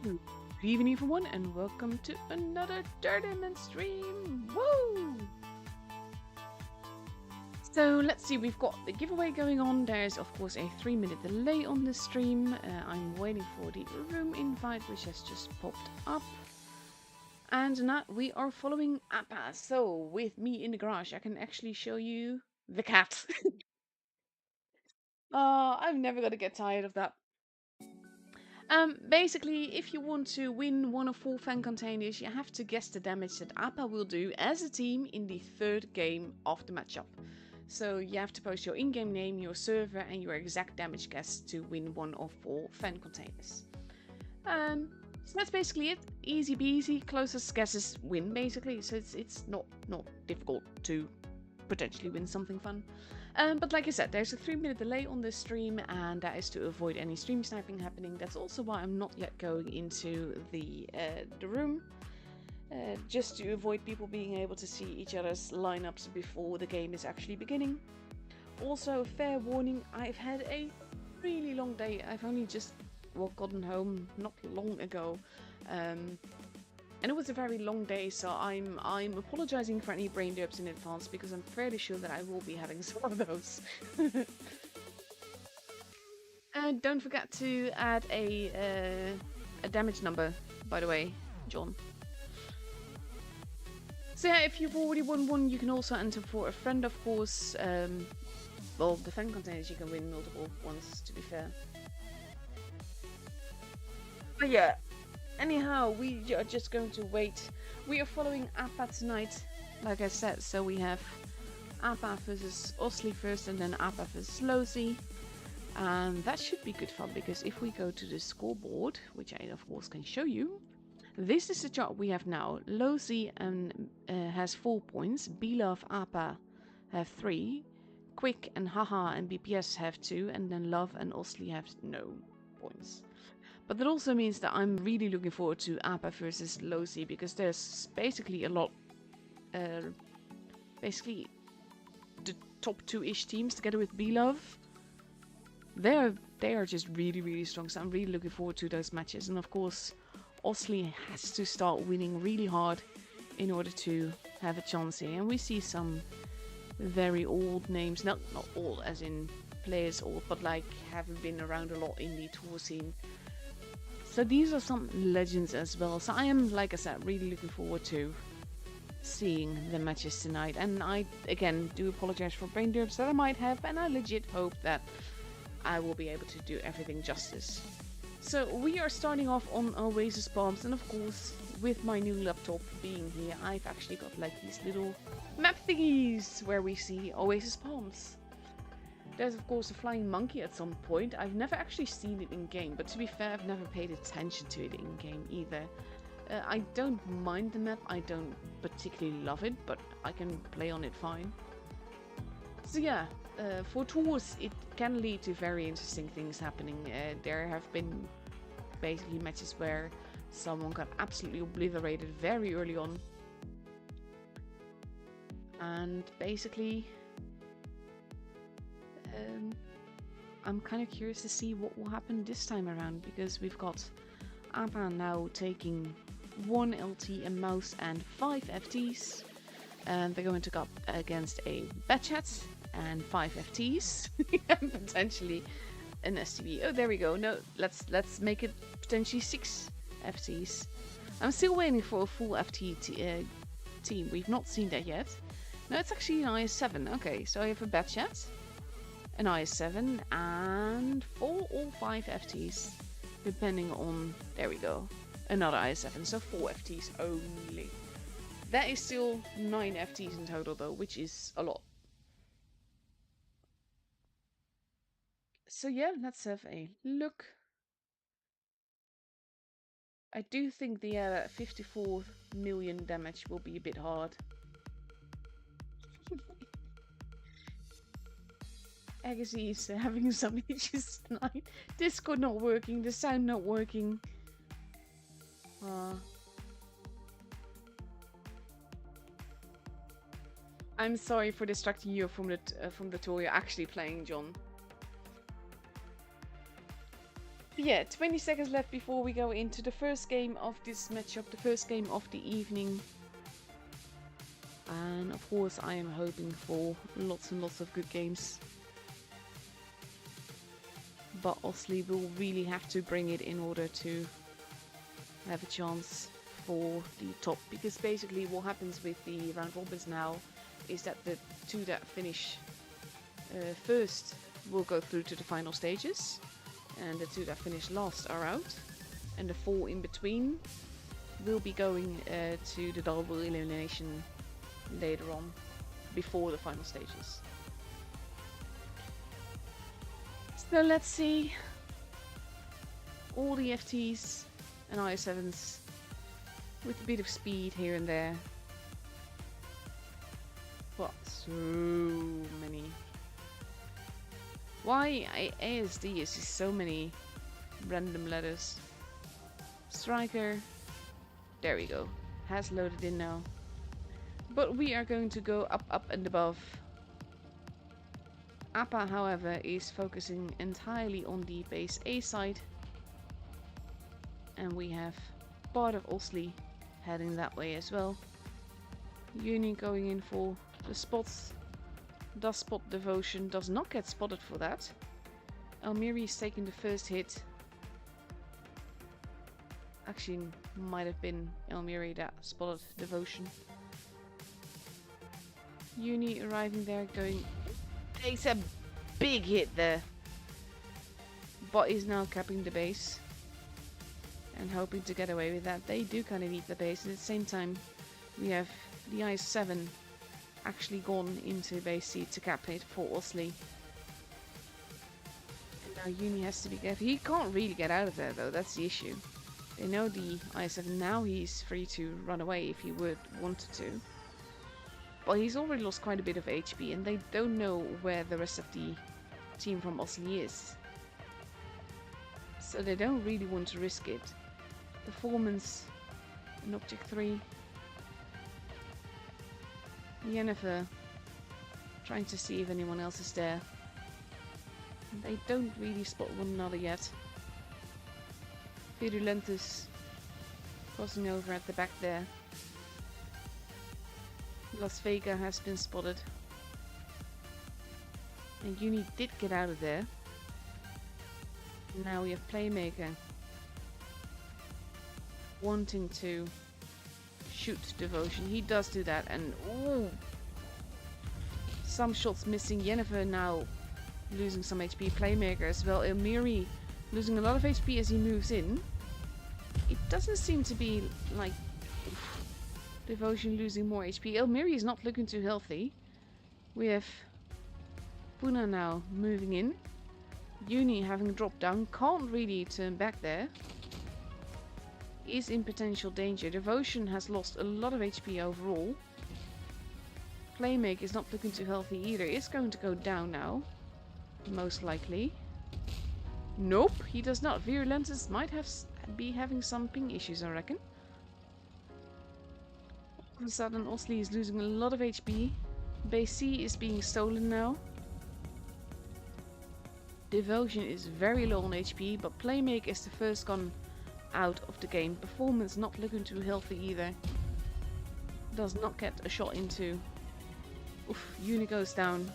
Good evening, everyone, and welcome to another tournament stream. Woo! So let's see, we've got the giveaway going on. There's, of course, a 3-minute delay on the stream. I'm waiting for the room invite, which has just popped up. And now we are following Appa. So with me in the garage, I can actually show you the cat. I'm never gonna get tired of that. Basically, if you want to win one of 4 fan containers, you have to guess the damage that Appa will do as a team in the 3rd game of the matchup. So you have to post your in-game name, your server, and your exact damage guess to win one of 4 fan containers. So that's basically it. Easy peasy, closest guesses win, basically. So it's not difficult to potentially win something fun. But like I said, there's a 3-minute delay on this stream, and that is to avoid any stream sniping happening. That's also why I'm not yet going into the room, just to avoid people being able to see each other's lineups before the game is actually beginning. Also, fair warning, I've had a really long day. I've only just gotten home not long ago. And it was a very long day, so I'm apologizing for any brain derps in advance, because I'm fairly sure that I will be having some of those. And don't forget to add a damage number, by the way, John. So yeah, if you've already won one, you can also enter for a friend, of course. Well, the fan containers, you can win multiple ones, to be fair. But yeah. Anyhow, we are just going to wait. We are following Appa tonight, like I said. So we have Appa versus Osli first, and then Appa versus Lozi. And that should be good fun, because if we go to the scoreboard, which I of course can show you, this is the chart we have now. Lozi has 4 points, Belove, Appa have 3, Quick and Haha and BPS have 2, and then Love and Osli have no points. But that also means that I'm really looking forward to Appa versus Lozi, because there's basically a lot, basically the top 2-ish teams together with Belove. They are just really strong, so I'm really looking forward to those matches. And of course, Osli has to start winning really hard in order to have a chance here. And we see some very old names, not old as in players old, but like haven't been around a lot in the tour scene. So these are some legends as well. So I am, like I said, really looking forward to seeing the matches tonight. And I, again, do apologize for brain derps that I might have, and I legit hope that I will be able to do everything justice. So we are starting off on Oasis Bombs, and of course, with my new laptop being here, I've actually got like these little map thingies where we see Oasis Bombs. There's of course a flying monkey at some point. I've never actually seen it in game, but to be fair, I've never paid attention to it in game either. I don't mind the map, I don't particularly love it, but I can play on it fine. So yeah, for tours it can lead to very interesting things happening. There have been basically matches where someone got absolutely obliterated very early on. And basically I'm kind of curious to see what will happen this time around, because we've got Appa now taking 1 LT, a mouse, and 5 FTs. And they're going to go up against a Batchat and 5 FTs, and potentially an STB. Oh, there we go. No, let's make it potentially 6 FTs. I'm still waiting for a full FT team. We've not seen that yet. No, it's actually an IS-7. Okay, so I have a Batchat, an IS-7, and 4 or 5 FTs, depending on, there we go, another IS-7, so 4 FTs only. That is still 9 FTs in total though, which is a lot. So yeah, let's have a look. I do think the 54 million damage will be a bit hard. Agassi is having some issues tonight. Discord not working, the sound not working. I'm sorry for distracting you from the tour you're actually playing, John. Yeah, 20 seconds left before we go into the first game of this matchup, the first game of the evening. And of course I am hoping for lots and lots of good games. But Osley will really have to bring it in order to have a chance for the top. Because basically what happens with the round robins now is that the two that finish first will go through to the final stages. And the two that finish last are out. And the four in between will be going to the double elimination later on, before the final stages. So let's see. All the FTs and IS7s with a bit of speed here and there. But so many. Why ASD is just so many random letters. Striker. There we go. Has loaded in now. But we are going to go up, up and above. Appa, however, is focusing entirely on the base A side. And we have part of Osley heading that way as well. Uni going in for the spots. Does spot Devotion, does not get spotted for that. Almiri is taking the first hit. Actually, might have been Almiri that spotted Devotion. Uni arriving there, going, takes a big hit there, but is now capping the base and hoping to get away with that. They do kind of need the base, and at the same time we have the IS7 actually gone into base C to cap it for Osley. And now Uni has to be careful. He can't really get out of there though, that's the issue. They know the IS7, now he's free to run away if he would wanted to. But he's already lost quite a bit of HP, and they don't know where the rest of the team from Osley is. So they don't really want to risk it. Performance in Object 3. Yennefer trying to see if anyone else is there. They don't really spot one another yet. Virulentus crossing over at the back there. Las Vega has been spotted. And Uni did get out of there. Now we have Playmaker wanting to shoot Devotion. He does do that, and ooh, some shots missing. Yennefer now losing some HP. Playmaker as well. Elmiri losing a lot of HP as he moves in. It doesn't seem to be like Devotion losing more HP. Elmiri is not looking too healthy. We have Puna now moving in. Uni having dropped down. Can't really turn back there. Is in potential danger. Devotion has lost a lot of HP overall. Playmake is not looking too healthy either. Is going to go down now. Most likely. Nope, he does not. Virulentus might be having some ping issues, I reckon. All of a sudden, Osley is losing a lot of HP. Base C is being stolen now. Devotion is very low on HP, but Playmake is the first gone out of the game. Performance not looking too healthy either. Does not get a shot into. Oof, Uni goes down.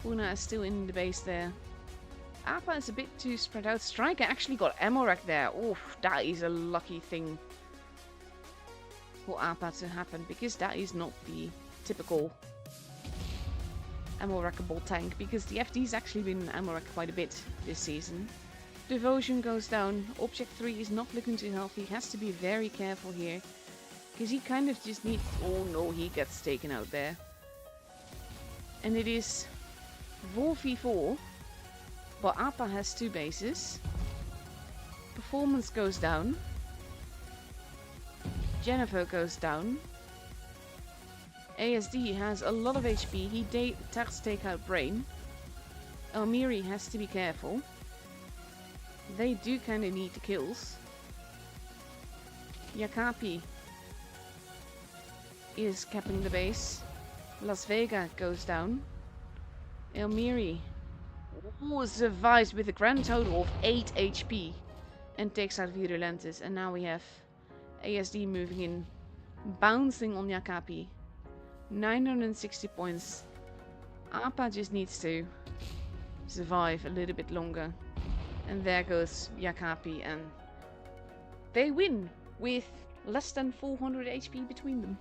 Puna is still in the base there. Appa is a bit too spread out. Striker actually got ammo rack there. Oof, that is a lucky thing for Appa to happen, because that is not the typical ammo rackable tank, because the FD's actually been ammo racked quite a bit this season. Devotion goes down. Object 3 is not looking too healthy. He has to be very careful here, because he kind of just needs... Oh no, he gets taken out there. And it is 4v4, but Appa has 2 bases. Performance goes down. Jennifer goes down. ASD has a lot of HP. He does take out Brain. Almiri has to be careful. They do kind of need the kills. Yakapi is capping the base. Las Vega goes down. Elmiri Who survives with a grand total of 8 HP and takes out Virulentus. And now we have ASD moving in, bouncing on Yakapi. 960 points. Appa just needs to survive a little bit longer. And there goes Yakapi, and they win with less than 400 HP between them.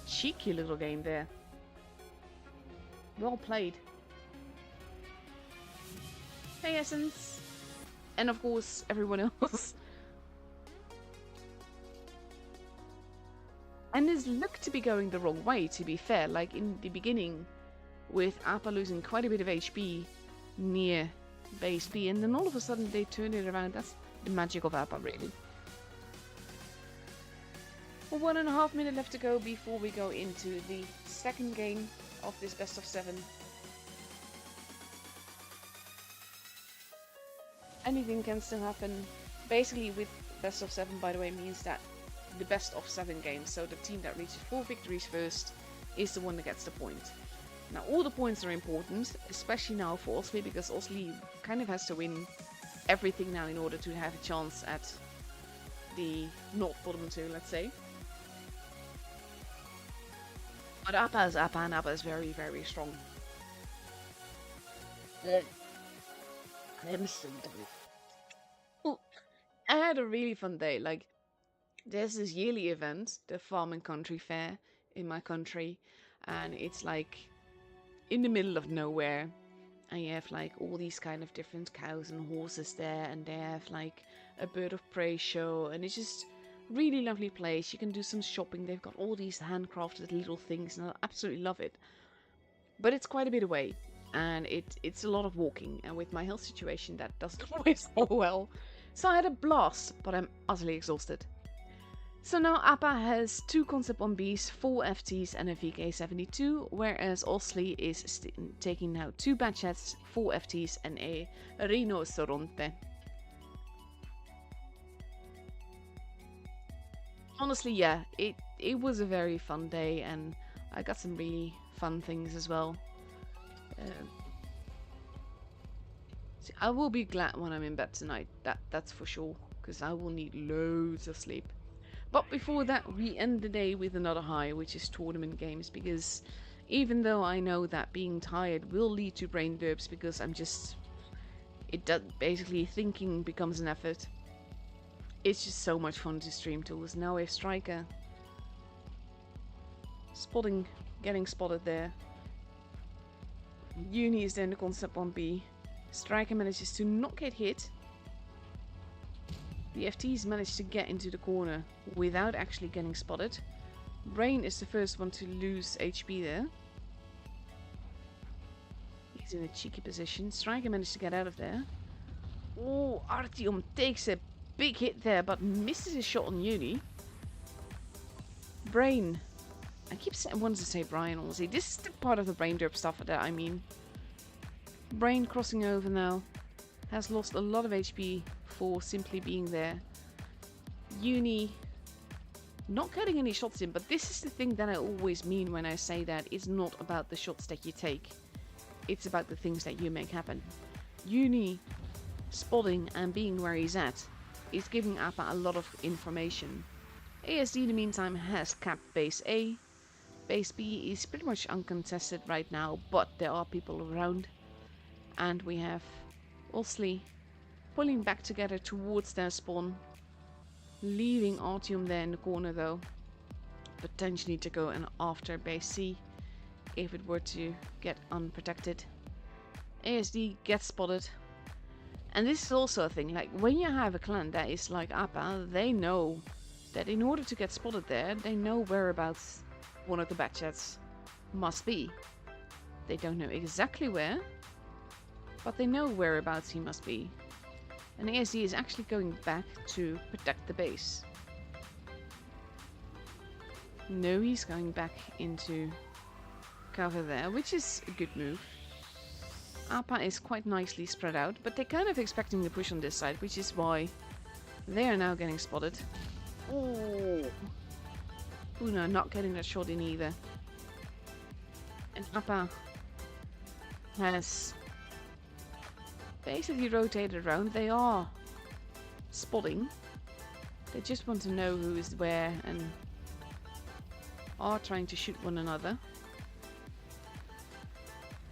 Cheeky little game there. Well played. Hey Essence. And of course everyone else. And this looked to be going the wrong way, to be fair. Like in the beginning, with Appa losing quite a bit of HP near base B, and then all of a sudden they turned it around. That's the magic of Appa, really. 1.5 minutes left to go before we go into the second game of this best of 7. Anything can still happen. Basically, with best of 7, by the way, means that the best of 7 games, so the team that reaches 4 victories first is the one that gets the point. Now, all the points are important, especially now for Osli, because Osli kind of has to win everything now in order to have a chance at the not bottom 2, let's say. But Appa is Appa, and Appa is very, very strong. I had a really fun day. Like, there's this yearly event, the Farm and Country Fair in my country, and it's like in the middle of nowhere, and you have like all these kind of different cows and horses there, and they have like a bird of prey show, and it's just really lovely place. You can do some shopping. They've got all these handcrafted little things, and I absolutely love it. But it's quite a bit away, and it's a lot of walking, and with my health situation that doesn't always go well. So I had a blast, but I'm utterly exhausted. So now Appa has 2 concept 1Bs, 4 FTs and a VK72, whereas Osli is taking now 2 Batchets, 4 FTs and a Rhinoceronte. Honestly, yeah, it was a very fun day, and I got some really fun things as well. So I will be glad when I'm in bed tonight, that's for sure, because I will need loads of sleep. But before that, we end the day with another high, which is tournament games, because even though I know that being tired will lead to brain derps, because basically thinking becomes an effort. It's just so much fun to stream tools. Now we have Striker. Getting spotted there. Uni is then the concept 1B. Striker manages to not get hit. The FTs managed to get into the corner without actually getting spotted. Brain is the first one to lose HP there. He's in a cheeky position. Striker managed to get out of there. Oh, Artyom takes a big hit there, but misses his shot on Uni. Brain. I keep wanting to say Brian, honestly. This is the part of the brain derp stuff that I mean. Brain crossing over now. Has lost a lot of HP for simply being there. Uni not getting any shots in, but this is the thing that I always mean when I say that it's not about the shots that you take. It's about the things that you make happen. Uni spotting and being where he's at is giving Appa a lot of information. ASD in the meantime has capped base A. Base B is pretty much uncontested right now, but there are people around. And we have Osli pulling back together towards their spawn. Leaving Artyom there in the corner though. Potentially to go and after base C if it were to get unprotected. ASD gets spotted. And this is also a thing, like when you have a clan that is like Appa, they know that in order to get spotted there, they know whereabouts one of the Batchets must be. They don't know exactly where, but they know whereabouts he must be. And ASD is actually going back to protect the base. No, he's going back into cover there, which is a good move. Appa is quite nicely spread out, but they're kind of expecting the push on this side, which is why they are now getting spotted. Oh, Una not getting that shot in either. And Appa has basically rotated around. They are spotting. They just want to know who is where and are trying to shoot one another.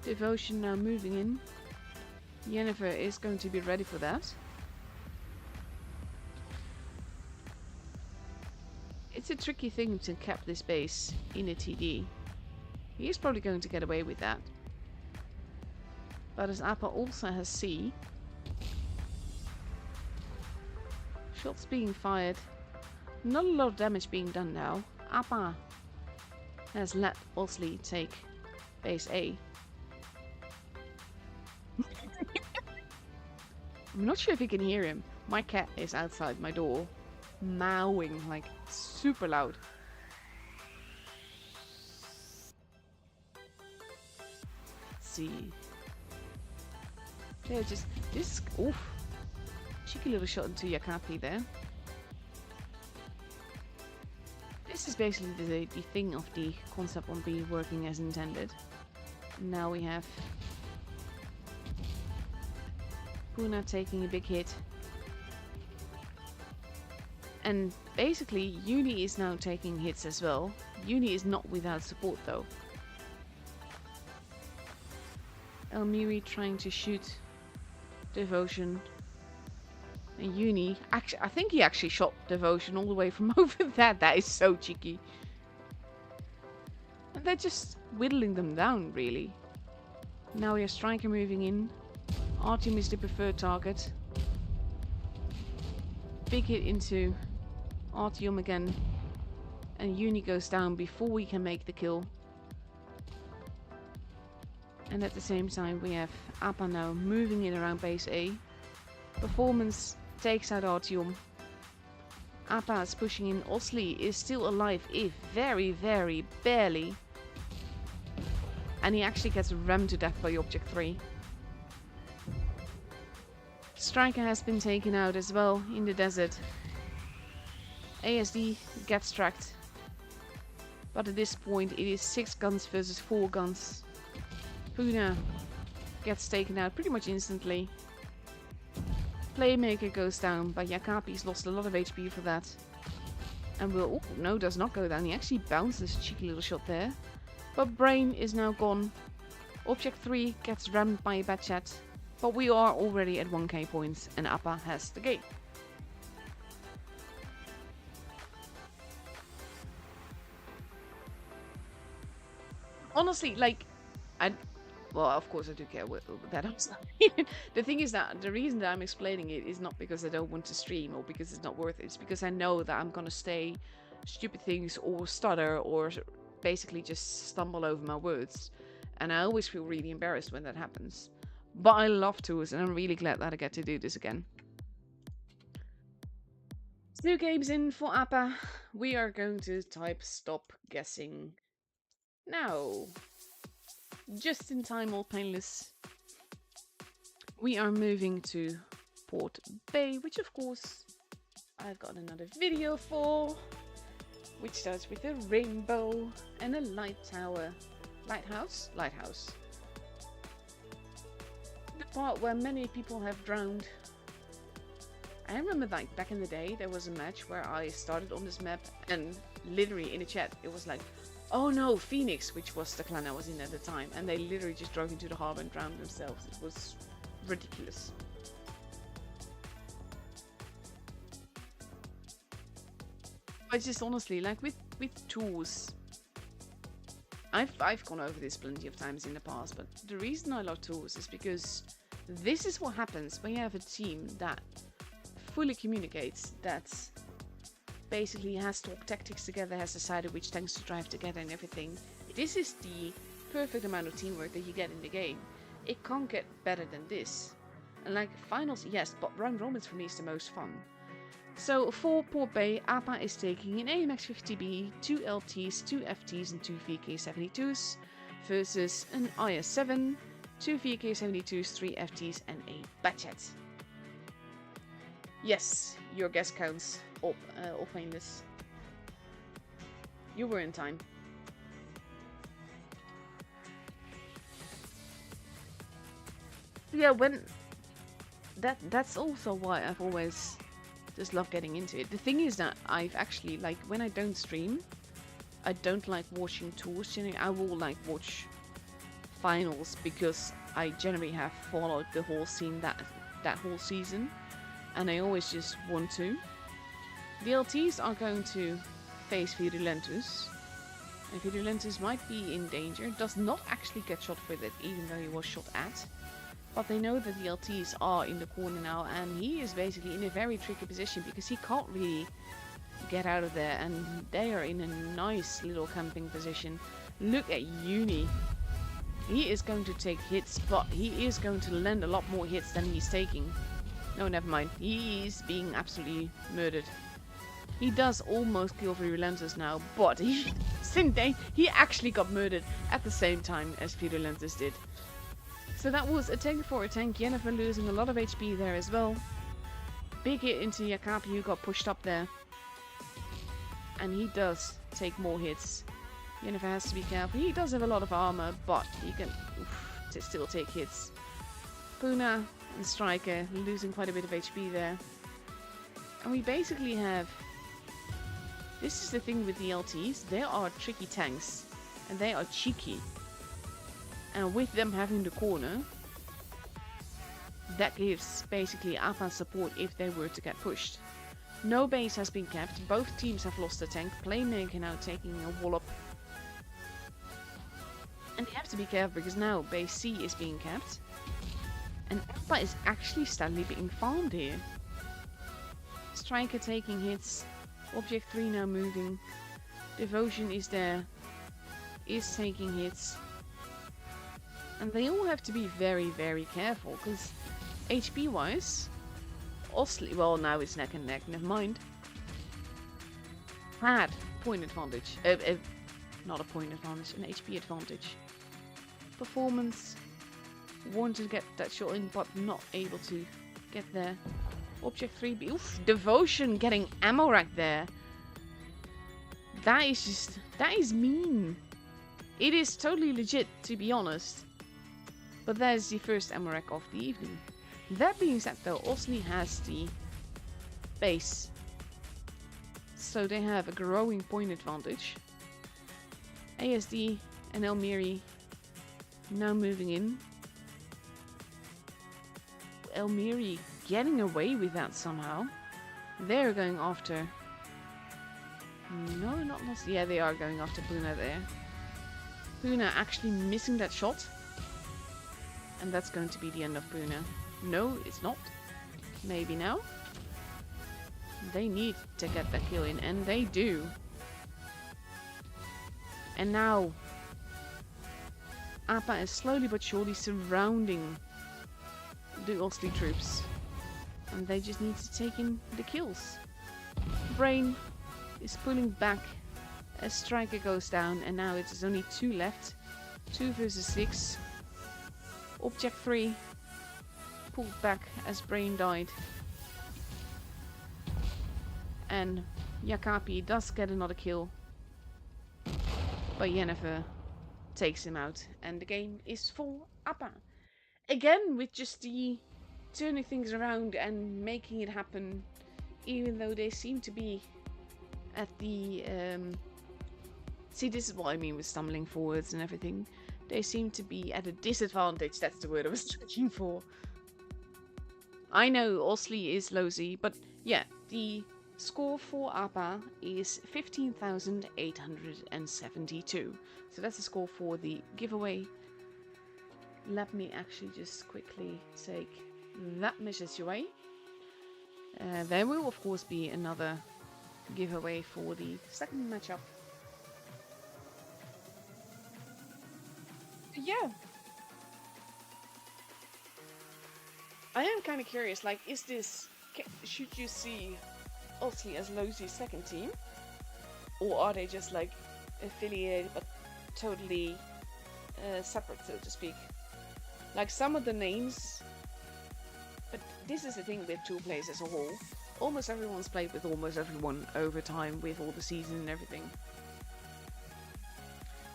Devotion now moving in. Yennefer is going to be ready for that. It's a tricky thing to cap this base in a TD. He is probably going to get away with that. But as Appa also has C, shots being fired, not a lot of damage being done now. Appa has let Osley take base A. I'm not sure if you can hear him. My cat is outside my door, mowing like super loud. Let's see. They're just this. Oof! Cheeky little shot into Yakapi there. This is basically the thing of the concept on B working as intended. Now we have Puna taking a big hit. And basically Uni is now taking hits as well. Uni is not without support though. Elmiri trying to shoot Devotion. And Uni, actually, I think he actually shot Devotion all the way from over there. That is so cheeky. And they're just whittling them down, really. Now we have Striker moving in. Artyom is the preferred target. Big hit into Artyom again. And Uni goes down before we can make the kill. And at the same time we have Appa now moving in around base A. Performance takes out Artyom. Appa is pushing in. Osley is still alive, if very, very barely. And he actually gets rammed to death by Object 3. Striker has been taken out as well in the desert. ASD gets tracked. But at this point it is 6 guns versus 4 guns. Puna gets taken out pretty much instantly. Playmaker goes down, but Yakapi's lost a lot of HP for that. And will, oh no, does not go down. He actually bounces a cheeky little shot there. But Brain is now gone. Object 3 gets rammed by a Batchat. But we are already at 1k points and Appa has the game. Honestly, like, well, of course I do care what that I'm saying. The thing is that the reason that I'm explaining it is not because I don't want to stream or because it's not worth it. It's because I know that I'm gonna say stupid things or stutter or basically just stumble over my words. And I always feel really embarrassed when that happens. But I love tours and I'm really glad that I get to do this again. 2 games in for Appa. We are going to type stop guessing now. Just in time, all painless. We are moving to Port Bay, which of course I've got another video for, which starts with a rainbow and a light tower. Lighthouse? Lighthouse. The part where many people have drowned. I remember like back in the day there was a match where I started on this map and literally in the chat it was like, oh no, Phoenix, which was the clan I was in at the time, and they literally just drove into the harbor and drowned themselves. It was ridiculous. But just honestly, like with tools, I've gone over this plenty of times in the past, but the reason I love tools is because this is what happens when you have a team that fully communicates, that basically has talked tactics together, has decided which tanks to drive together and everything. This is the perfect amount of teamwork that you get in the game. It can't get better than this. And like finals, yes, but round robins for me is the most fun. So for Port Bay, Appa is taking an AMX 50B, 2 LTs, 2 FTs and 2 VK72s versus an IS-7, 2 VK72s, 3 FTs and a Batchat. Yes, your guess counts. All painless. You were in time. Yeah, when that's also why I've always just loved getting into it. The thing is that I've actually, like, when I don't stream, I don't like watching tours. Generally, I will like watch finals because I generally have followed the whole scene that whole season, and I always just want to. The LTs are going to face Virulentus, and Virulentus might be in danger. Does not actually get shot with it, even though he was shot at. But they know that the LTs are in the corner now, and he is basically in a very tricky position because he can't really get out of there, and they are in a nice little camping position. Look at Uni. He is going to take hits, but he is going to land a lot more hits than he's taking. No, never mind. He is being absolutely murdered. He does almost kill Virulentus now, but he actually got murdered at the same time as Virulentus did. So that was a tank for a tank. Yennefer losing a lot of HP there as well. Big hit into Yakapi, who got pushed up there. And he does take more hits. Yennefer has to be careful. He does have a lot of armor, but he can still take hits. Puna and Striker losing quite a bit of HP there. And we basically have... This is the thing with the LTs. They are tricky tanks. And they are cheeky. And with them having the corner, that gives basically APA support if they were to get pushed. No base has been kept. Both teams have lost a tank. Playmaker now taking a wallop. And they have to be careful because now base C is being kept. And APA is actually steadily being farmed here. Striker taking hits. Object 3 now moving. Devotion is there. Is taking hits. And they all have to be very, very careful, because HP-wise, Osli, well, now it's neck and neck, never mind, had point advantage. Not a point advantage, an HP advantage. Performance, wanted to get that shot in, but not able to get there. Object 3B, oof, Devotion getting ammo rack there. That is mean. It is totally legit, to be honest. But that is the first ammo rack of the evening. That being said though, Osli has the base. So they have a growing point advantage. ASD and Elmiri now moving in. Elmiri getting away with that somehow. They're going after... No, not lost. Yeah, they are going after Puna there. Puna actually missing that shot. And that's going to be the end of Puna. No, it's not. Maybe now. They need to get that kill in, and they do. And now, APA is slowly but surely surrounding the Osli troops. And they just need to take in the kills. Brain is pulling back as Striker goes down, and now it's only 2 left. 2 versus 6. Object 3 pulled back as Brain died. And Yakapi does get another kill. But Yennefer takes him out. And the game is for APA. Again, with just the turning things around and making it happen. Even though they seem to be at the... See, this is what I mean with stumbling forwards and everything. They seem to be at a disadvantage. That's the word I was looking for. I know Osli is low-Z, but yeah, the score for APA is 15,872. So that's the score for the giveaway. Let me actually just quickly take that message away. There will of course be another giveaway for the second matchup. Yeah. I am kind of curious, like, is this... should you see Osli as low-Z's second team? Or are they just, like, affiliated but totally separate, so to speak? Like, some of the names... But this is the thing with 2Plays as a whole. Almost everyone's played with almost everyone over time with all the seasons and everything.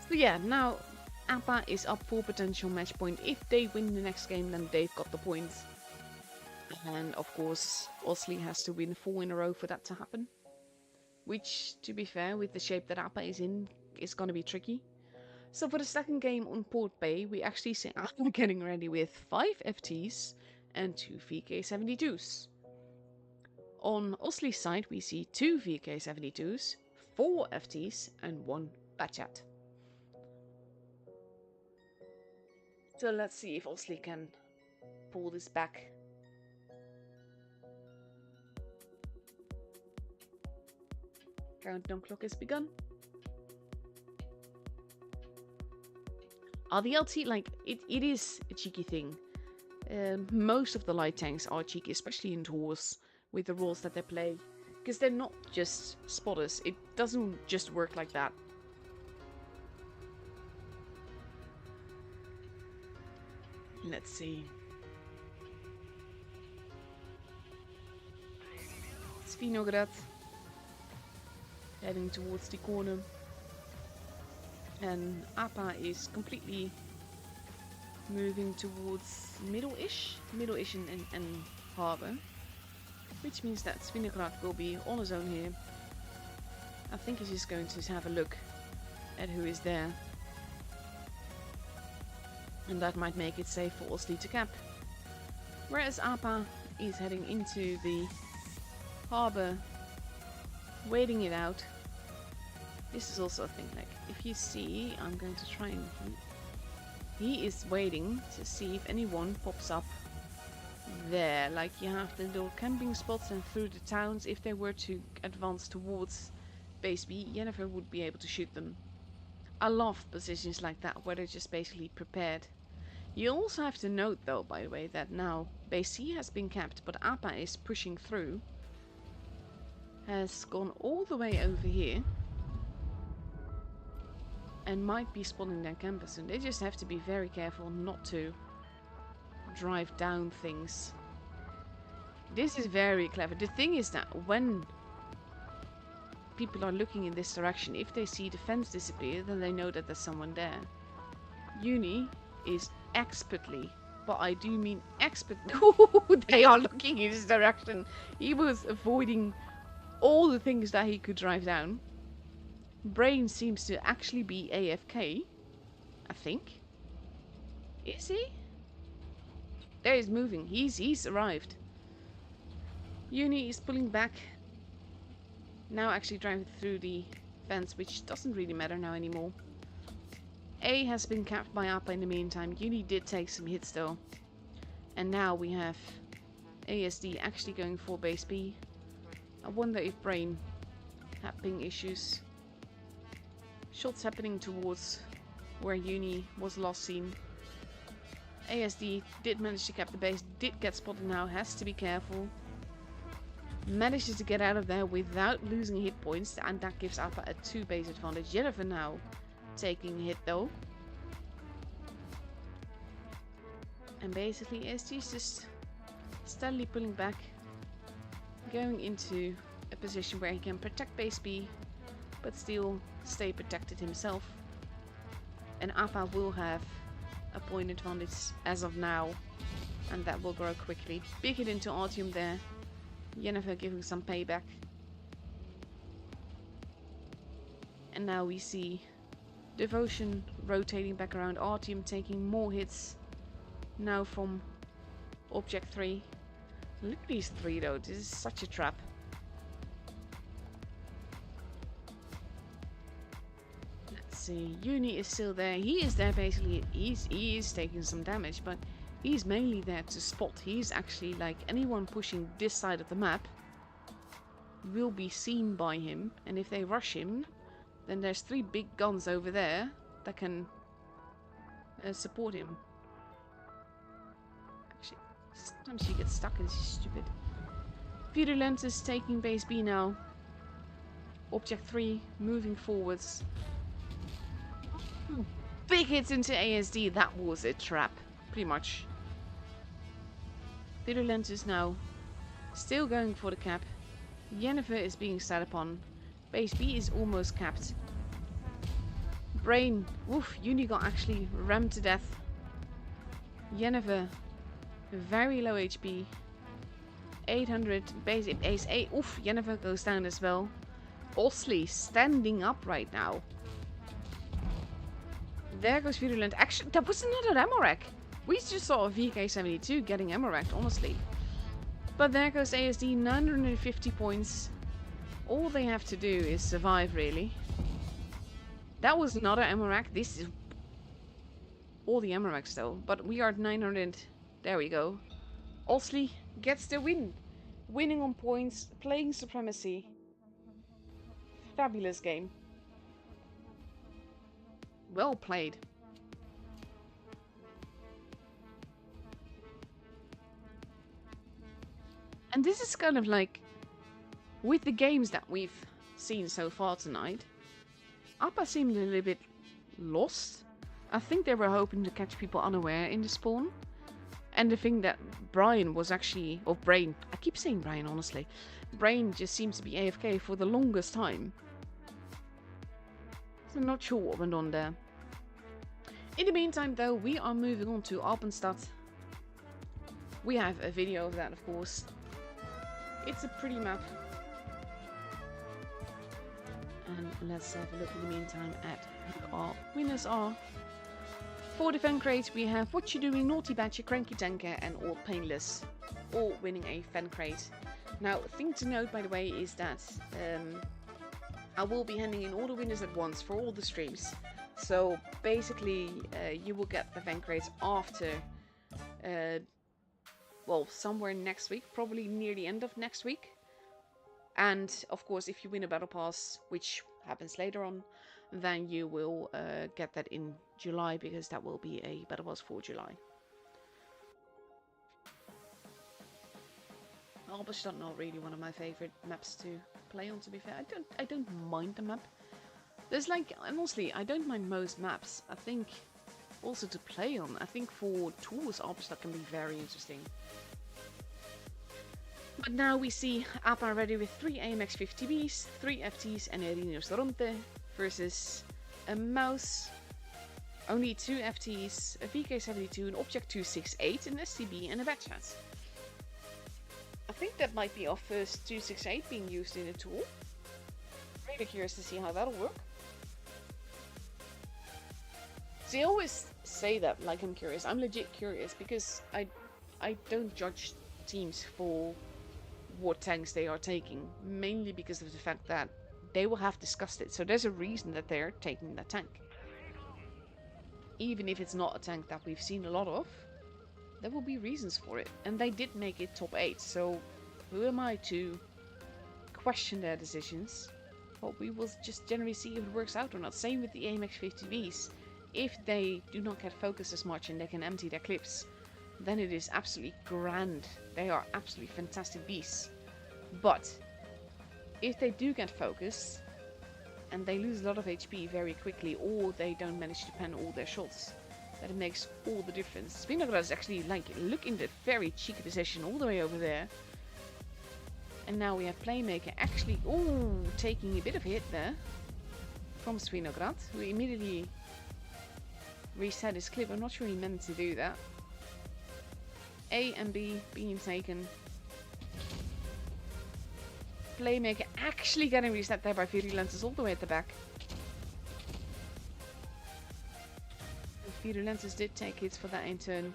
So yeah, now... Appa is up for potential match point. If they win the next game, then they've got the points. And of course, Osley has to win 4 in a row for that to happen. Which, to be fair, with the shape that Appa is in, is going to be tricky. So for the second game on Port Bay, we actually see Appa getting ready with 5 FTs and 2 VK72s. On Osley's side, we see 2 VK72s, 4 FTs and 1 Batchat. So let's see if Osley can pull this back. Countdown clock has begun. The LT, like, it is a cheeky thing. Most of the light tanks are cheeky, especially in tours, with the rules that they play. Because they're not just spotters. It doesn't just work like that. Let's see. Svinograd. Heading towards the corner. And Appa is completely moving towards middle-ish and harbour. Which means that Svinograd will be on his own here. I think he's just going to have a look at who is there. And that might make it safe for Osley to cap. Whereas Appa is heading into the harbour, waiting it out. This is also a thing, like, if you see, I'm going to try and... He is waiting to see if anyone pops up there. Like, you have the little camping spots and through the towns. If they were to advance towards base B, Jennifer would be able to shoot them. I love positions like that, where they're just basically prepared. You also have to note, though, by the way, that now base C has been capped, but Appa is pushing through. Has gone all the way over here. And might be spawning their campus, and they just have to be very careful not to drive down things. This is very clever. The thing is that when people are looking in this direction, if they see the fence disappear, then they know that there's someone there. Uni is expertly, but I do mean expertly, they are looking in this direction. He was avoiding all the things that he could drive down. Brain seems to actually be AFK, I think. Is he? There he's moving. He's arrived. Uni is pulling back. Now actually driving through the fence, which doesn't really matter now anymore. A has been capped by Appa in the meantime. Uni did take some hits though. And now we have ASD actually going for base B. I wonder if Brain had ping issues. Shots happening towards where Uni was last seen. ASD did manage to cap the base, did get spotted now, has to be careful. Manages to get out of there without losing hit points, and that gives Appa a 2 base advantage. Jennifer now taking a hit though. And basically ASD is just steadily pulling back, going into a position where he can protect base B, but still stay protected himself. And Appa will have a point advantage as of now, and that will grow quickly. Big hit into Artyom there. Jennifer giving some payback. And now we see Devotion rotating back around Artyom, taking more hits now from Object 3. Look at these 3 though, this is such a trap. See, Uni is still there. He is there basically. He is taking some damage, but he's mainly there to spot. He's actually like anyone pushing this side of the map will be seen by him, and if they rush him, then there's 3 big guns over there that can support him. Actually, sometimes she gets stuck and she's stupid. Virulent is taking base B now. Object 3 moving forwards. Big hits into ASD. That was a trap, pretty much. Virulent is now still going for the cap. Jennifer is being sat upon. Base B is almost capped. Brain. Oof, Uni got actually rammed to death. Yennefer, very low HP. 800 basic ace 8. Oof, Yennefer goes down as well. Osley standing up right now. There goes Virulent. Actually, that was another Amorak. We just saw a VK72 getting Amorak, honestly. But there goes ASD, 950 points. All they have to do is survive, really. That was another Amorak. This is all the Amoraks, though. But we are at 900. There we go. Osley gets the win. Winning on points, playing Supremacy. Fabulous game. Well played. And this is kind of like, with the games that we've seen so far tonight, Appa seemed a little bit lost. I think they were hoping to catch people unaware in the spawn. And the thing that Brian was actually, or Brain, I keep saying Brian honestly, Brain just seems to be AFK for the longest time. So I'm not sure what went on there. In the meantime though, we are moving on to Alpenstadt. We have a video of that, of course. It's a pretty map. And let's have a look in the meantime at who our winners are. For the fan crate, we have What You Doing, Naughty Badger, Cranky Tanker, and All Painless, all winning a fan crate. Now, thing to note, by the way, is that I will be handing in all the winners at once for all the streams. So basically, you will get the fan crates after, well, somewhere next week, probably near the end of next week. And of course, if you win a battle pass, which happens later on, then you will get that in July, because that will be a battle pass for July. Alpenstadt not really one of my favorite maps to play on, to be fair. I don't mind the map. There's like, honestly, I don't mind most maps. I think also to play on. I think for tours, Alpenstadt can be very interesting. But now we see Appa ready with 3 AMX 50Bs, 3 FTs and a Rhinoceronte versus a Mouse, only 2 FTs, a VK72, an Object 268, an STB and a Batchat. I think that might be our first 268 being used in a tool. Really curious to see how that'll work. So I always say that like I'm curious. I'm legit curious because I don't judge teams for what tanks they are taking, mainly because of the fact that they will have discussed it. So there's a reason that they're taking that tank. Even if it's not a tank that we've seen a lot of, there will be reasons for it. And they did make it top 8, so who am I to question their decisions? But we will just generally see if it works out or not. Same with the AMX 50Vs. If they do not get focused as much and they can empty their clips, then it is absolutely grand. They are absolutely fantastic beasts. But if they do get focused and they lose a lot of HP very quickly, or they don't manage to pen all their shots, that it makes all the difference. Spinograd is actually, like, look in the very cheeky position all the way over there. And now we have Playmaker actually, taking a bit of hit there from Spinograd, who immediately reset his clip. I'm not sure he meant to do that. A and B being taken. Playmaker actually getting reset there by Virulentus all the way at the back. Virulentus did take hits for that in turn.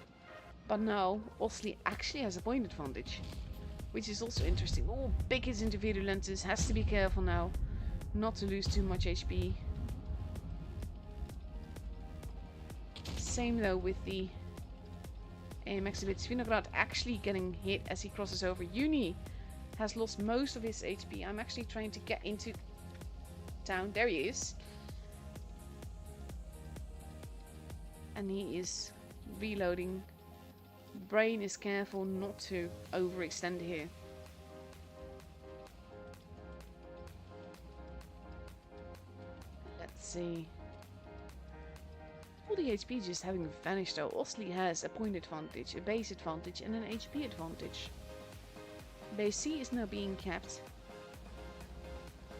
But now Osley actually has a point advantage, which is also interesting. Oh, big hits into Virulentus. Has to be careful now not to lose too much HP. Same though with the AMX a bit. Svinograd actually getting hit as he crosses over. Uni has lost most of his HP. I'm actually trying to get into town. There he is. And he is reloading. Brain is careful not to overextend here. Let's see. All the HP just having vanished though. Osley has a point advantage, a base advantage and an HP advantage. Base C is now being kept.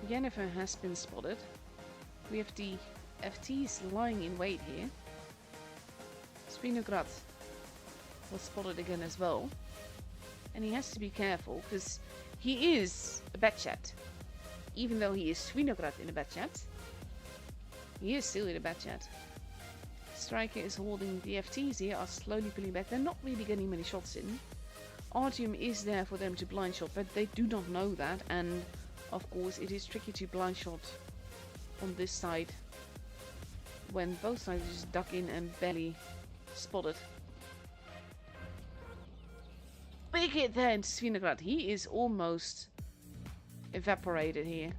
Yennefer has been spotted. We have the FTs lying in wait here. Svinograd was spotted again as well. And he has to be careful, because he is a bad chat. Even though he is Svinograd in a bad chat, he is still in a bad chat. Striker is holding the FTs here, are slowly pulling back. They're not really getting many shots in. Artyom is there for them to blind shot, but they do not know that. And of course it is tricky to blind shot on this side when both sides just duck in and barely spotted. Big hit there into Svinograd. He is almost evaporated here.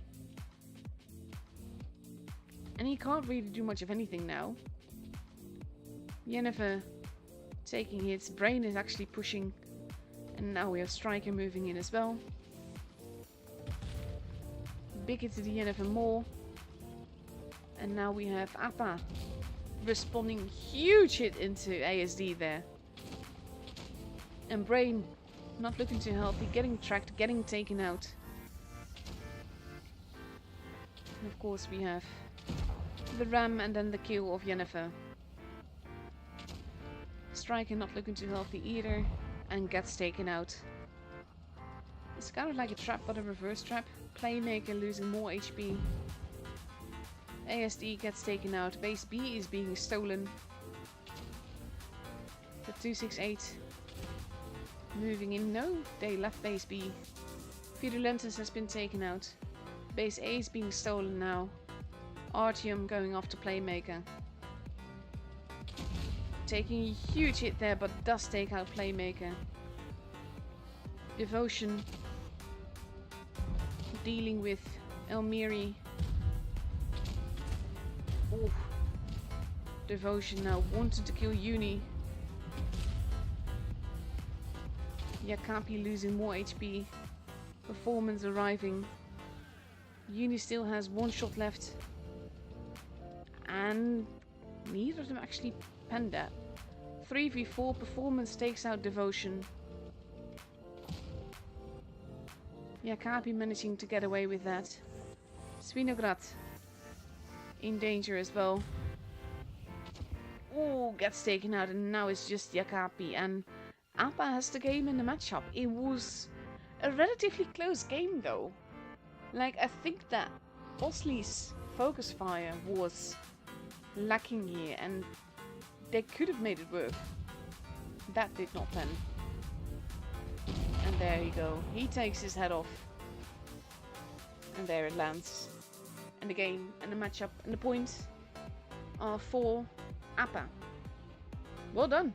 And he can't really do much of anything now. Yennefer taking hits. Brain is actually pushing. And now we have Striker moving in as well. Big hit to the Yennefer more. And now we have Appa responding. Huge hit into ASD there. And Brain not looking too healthy. Getting tracked. Getting taken out. And of course we have the ram and then the kill of Yennefer. Striker not looking too healthy either. And gets taken out. It's kind of like a trap, but a reverse trap. Playmaker losing more HP. ASD gets taken out. Base B is being stolen. The 268 moving in. No, they left base B. Virulentus has been taken out. Base A is being stolen now. Artyom going after Playmaker. Taking a huge hit there, but does take out Playmaker. Devotion dealing with Elmiri. Oh, Devotion now wanted to kill Uni. Yakapi losing more HP. Performance arriving. Uni still has one shot left. And neither of them actually penned that. 3v4, Performance takes out Devotion. Yakapi managing to get away with that. Svinograd in danger as well. Oh, gets taken out, and now it's just Yakapi. And Appa has the game in the matchup. It was a relatively close game though. Like, I think that Osley's focus fire was lacking here, and they could have made it work. That did not pen. And there you go. He takes his head off. And there it lands. And the game, and the matchup, and the points are for Appa. Well done.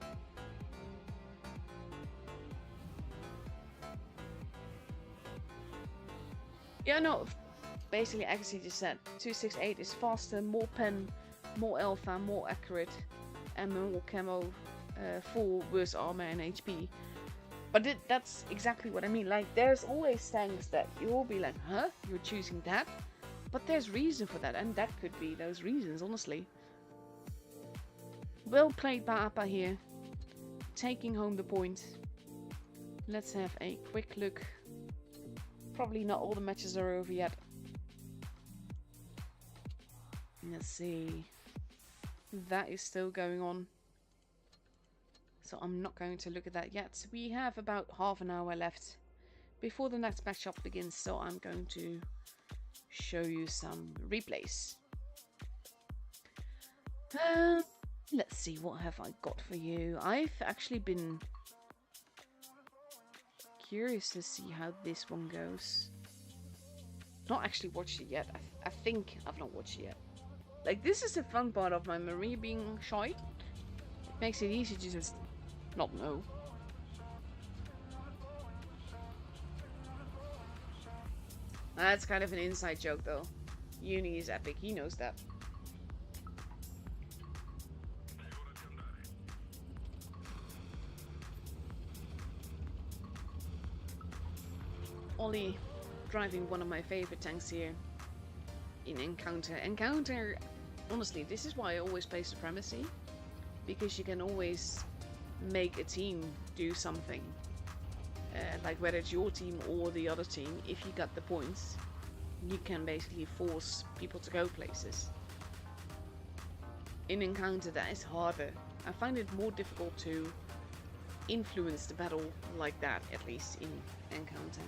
Yeah, no, basically Agassi just said 268 is faster, more pen, more alpha, more accurate, and more camo for worse armor and HP. But that's exactly what I mean. Like, there's always tanks that you'll be like, huh? You're choosing that? But there's reason for that, and that could be those reasons, honestly. Well played by Appa here. Taking home the point. Let's have a quick look. Probably not all the matches are over yet. Let's see. That is still going on. So I'm not going to look at that yet. We have about half an hour left before the next matchup begins. So I'm going to show you some replays. Let's see, what have I got for you? I've actually been curious to see how this one goes. Not actually watched it yet. I think I've not watched it yet. Like, this is the fun part of my Marie being shy. It makes it easy to just not know. That's kind of an inside joke though. Uni is epic, he knows that. Ollie driving one of my favorite tanks here in Encounter. Encounter, honestly, this is why I always play Supremacy, because you can always make a team do something. Like whether it's your team or the other team, if you got the points, you can basically force people to go places. in Encounter that is harder. I find it more difficult to influence the battle like that, at least in Encounter.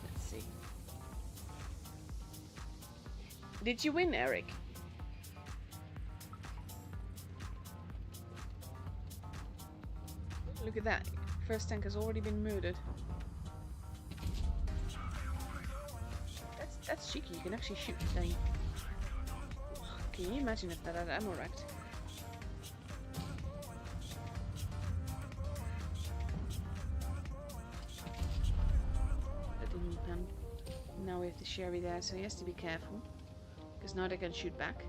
Let's see. Did you win, Eric? Look at that. First tank has already been murdered. That's cheeky. You can actually shoot the thing. Can you imagine if that had ammo racked? That didn't pan. Now we have the Sherry there, so he has to be careful. Because now they can shoot back.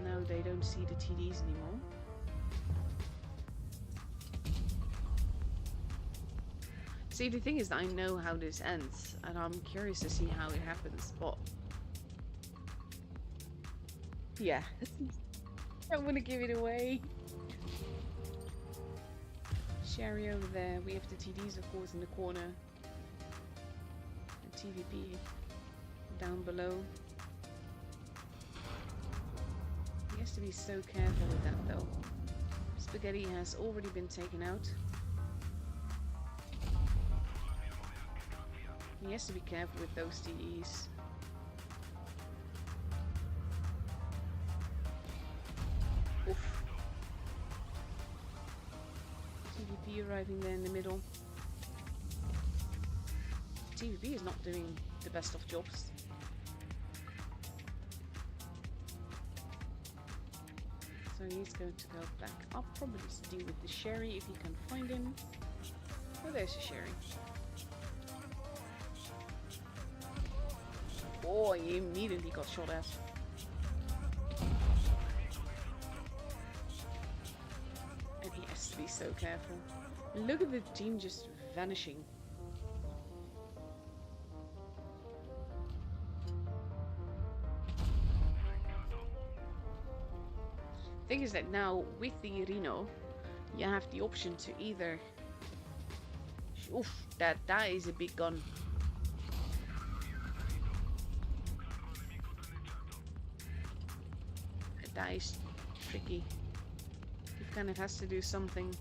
Now they don't see the TDs anymore. See, the thing is that I know how this ends, and I'm curious to see how it happens, but... yeah. I don't want to give it away. Sherry over there. We have the TDs, of course, in the corner. And TVP down below. He has to be so careful with that, though. Spaghetti has already been taken out. He has to be careful with those TDs. Oof. TVP arriving there in the middle. TVP is not doing the best of jobs. So he's going to go back up, probably to deal with the Sherry if he can find him. Oh, there's a Sherry. Oh, he immediately got shot at. And he has to be so careful. Look at the team just vanishing. Thing is that now with the Reno, you have the option to either... oof, that is a big gun. That is tricky. He kind of has to do something.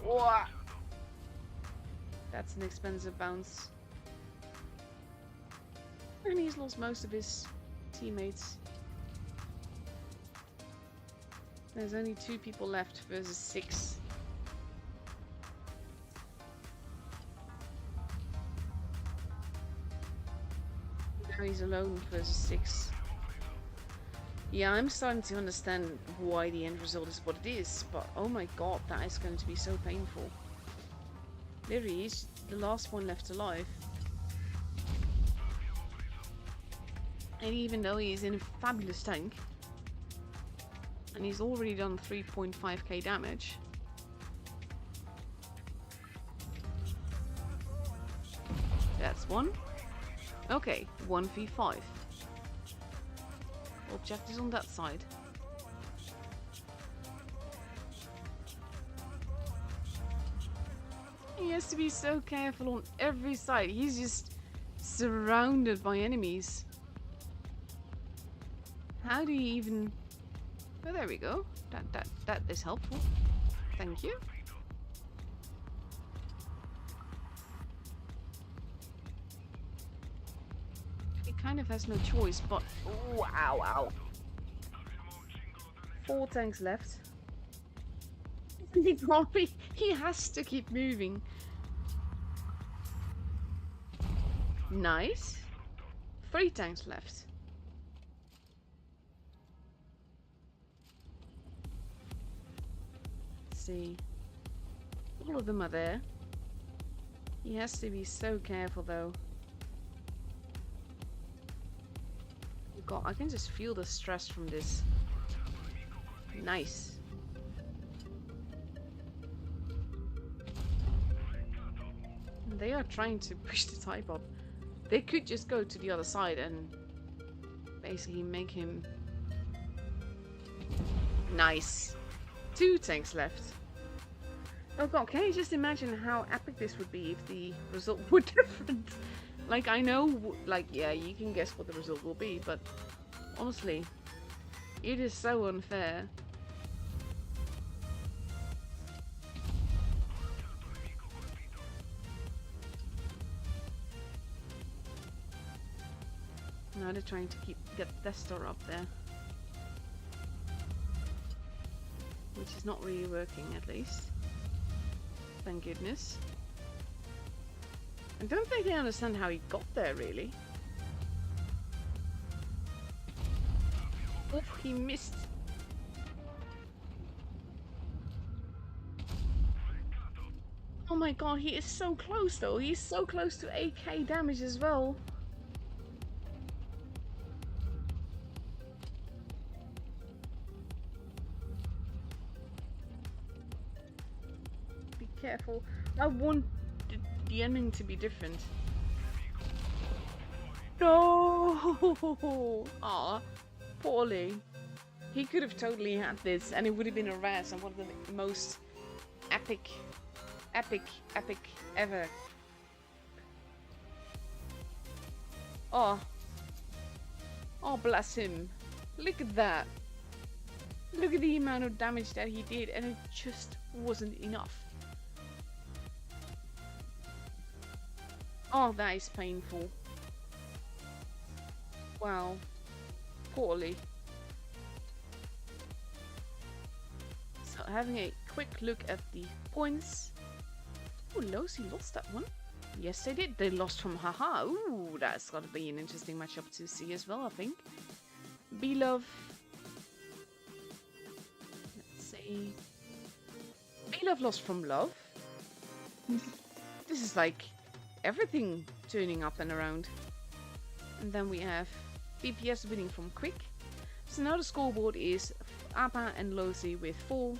Whoa! That's an expensive bounce. And he's lost most of his teammates. There's only 2 people left versus 6. Now he's alone versus 6. Yeah, I'm starting to understand why the end result is what it is, but oh my god, that is going to be so painful. Literally, he's the last one left alive. And even though he's in a fabulous tank, and he's already done 3.5k damage, that's one. Okay, 1v5. Objectives on that side. He has to be so careful on every side. He's just surrounded by enemies. How do you even... oh, there we go. That is helpful. Thank you. He kind of has no choice, but... ooh, ow, ow. 4 tanks left. He has to keep moving. Nice. 3 tanks left. Let's see. All of them are there. He has to be so careful though. God, I can just feel the stress from this. Nice. They are trying to push the type up. They could just go to the other side and basically make him... nice. 2 tanks left. Oh god, can you just imagine how epic this would be if the result were different? Like, I know, like, yeah, you can guess what the result will be, but honestly, it is so unfair. Now they're trying to get Destor up there. Which is not really working, at least. Thank goodness. I don't think they understand how he got there, really. Oh, he missed. Oh my god, he is so close, though. He's so close to 8k damage as well. Be careful. I want the ending to be different. No! Aw, poorly. He could have totally had this, and it would have been a Raz and one of the most epic ever. Oh. Oh, bless him. Look at that. Look at the amount of damage that he did, and it just wasn't enough. Oh, that is painful. Wow. Poorly. So, having a quick look at the points. Oh, Losi lost that one. Yes, they did. They lost from Haha. Ooh, that's got to be an interesting matchup to see as well, I think. B-Love. Let's see. B-Love lost from Love. This is like everything turning up and around. And then we have BPS winning from Quick. So now the scoreboard is Appa and Losi with 4,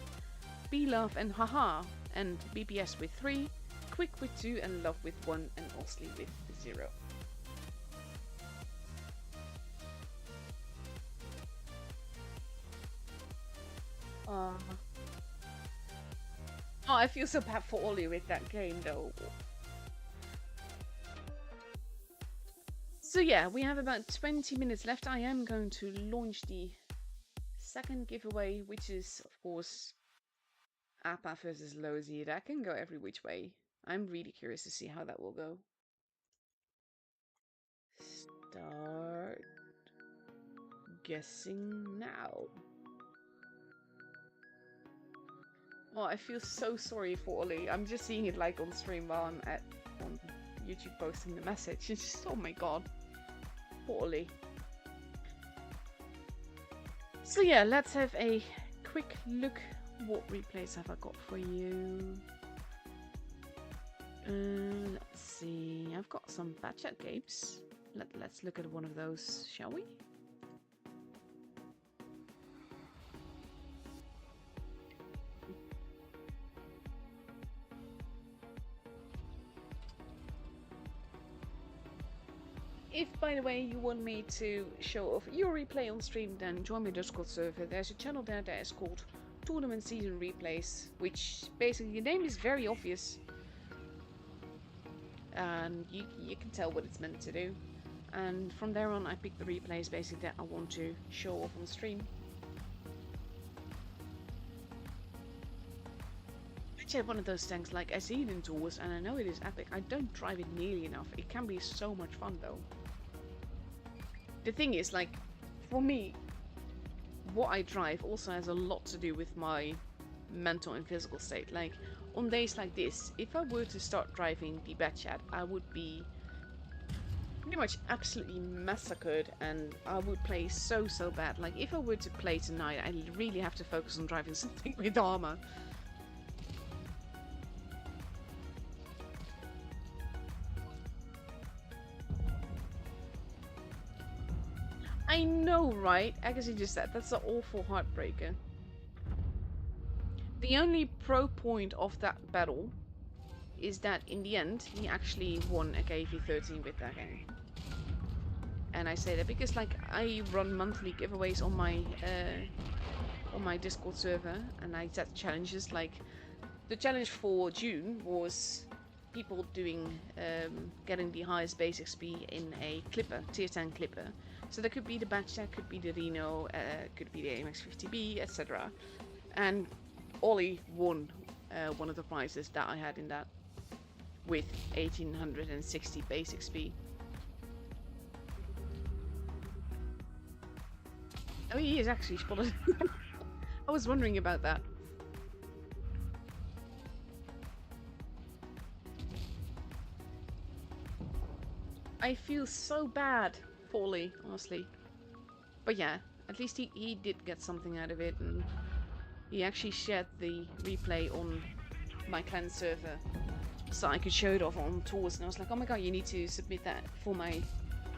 B-Love and Haha and BPS with 3, Quick with 2 and Love with 1 and Osley with 0. Oh, I feel so bad for Ollie with that game though. So yeah, we have about 20 minutes left. I am going to launch the second giveaway, which is, of course, Appa versus Lozi. That can go every which way. I'm really curious to see how that will go. Start guessing now. Oh, I feel so sorry for Ollie. I'm just seeing it like on stream while I'm on YouTube posting the message. It's just, oh my god. Poor Ollie. So yeah, let's have a quick look. What replays have I got for you? Let's see. I've got some bad chat games. Let's look at one of those, shall we? If, by the way, you want me to show off your replay on stream, then join my Discord server. There's a channel there that is called Tournament Season Replays, which basically the name is very obvious. And you can tell what it's meant to do. And from there on, I pick the replays basically that I want to show off on stream. I had one of things like I see it in tours and I know it is epic. I don't drive it nearly enough. It can be so much fun though. The thing is, like, for me, what I drive also has a lot to do with my mental and physical state. Like, on days like this, if I were to start driving the Batchat, I would be pretty much absolutely massacred and I would play so bad. Like, if I were to play tonight, I really have to focus on driving something with armor. I know, right? Agassi just said that's an awful heartbreaker. The only pro point of that battle is that in the end he actually won a KV13 with that game. And I say that because like I run monthly giveaways on my Discord server and I set challenges like the challenge for June was people doing getting the highest base XP in a clipper, tier 10 clipper. So that could be the Batchat, could be the Reno, could be the AMX50B, etc. And Ollie won one of the prizes that I had in that with 1860 base XP. Oh, he is actually spotted. I was wondering about that. I feel so bad for Ollie, honestly. But yeah, at least he did get something out of it, and he actually shared the replay on my clan server so I could show it off on tours, and I was like, oh my god, you need to submit that for my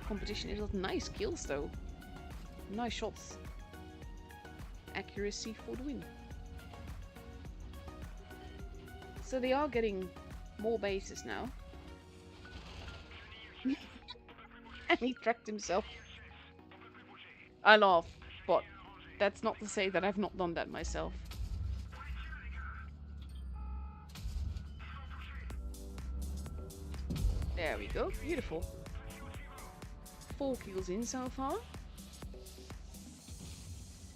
competition. It was nice kills though. Nice shots. Accuracy for the win. So they are getting more bases now. And he tracked himself. I laugh, but that's not to say that I've not done that myself. There we go, beautiful. 4 kills in so far.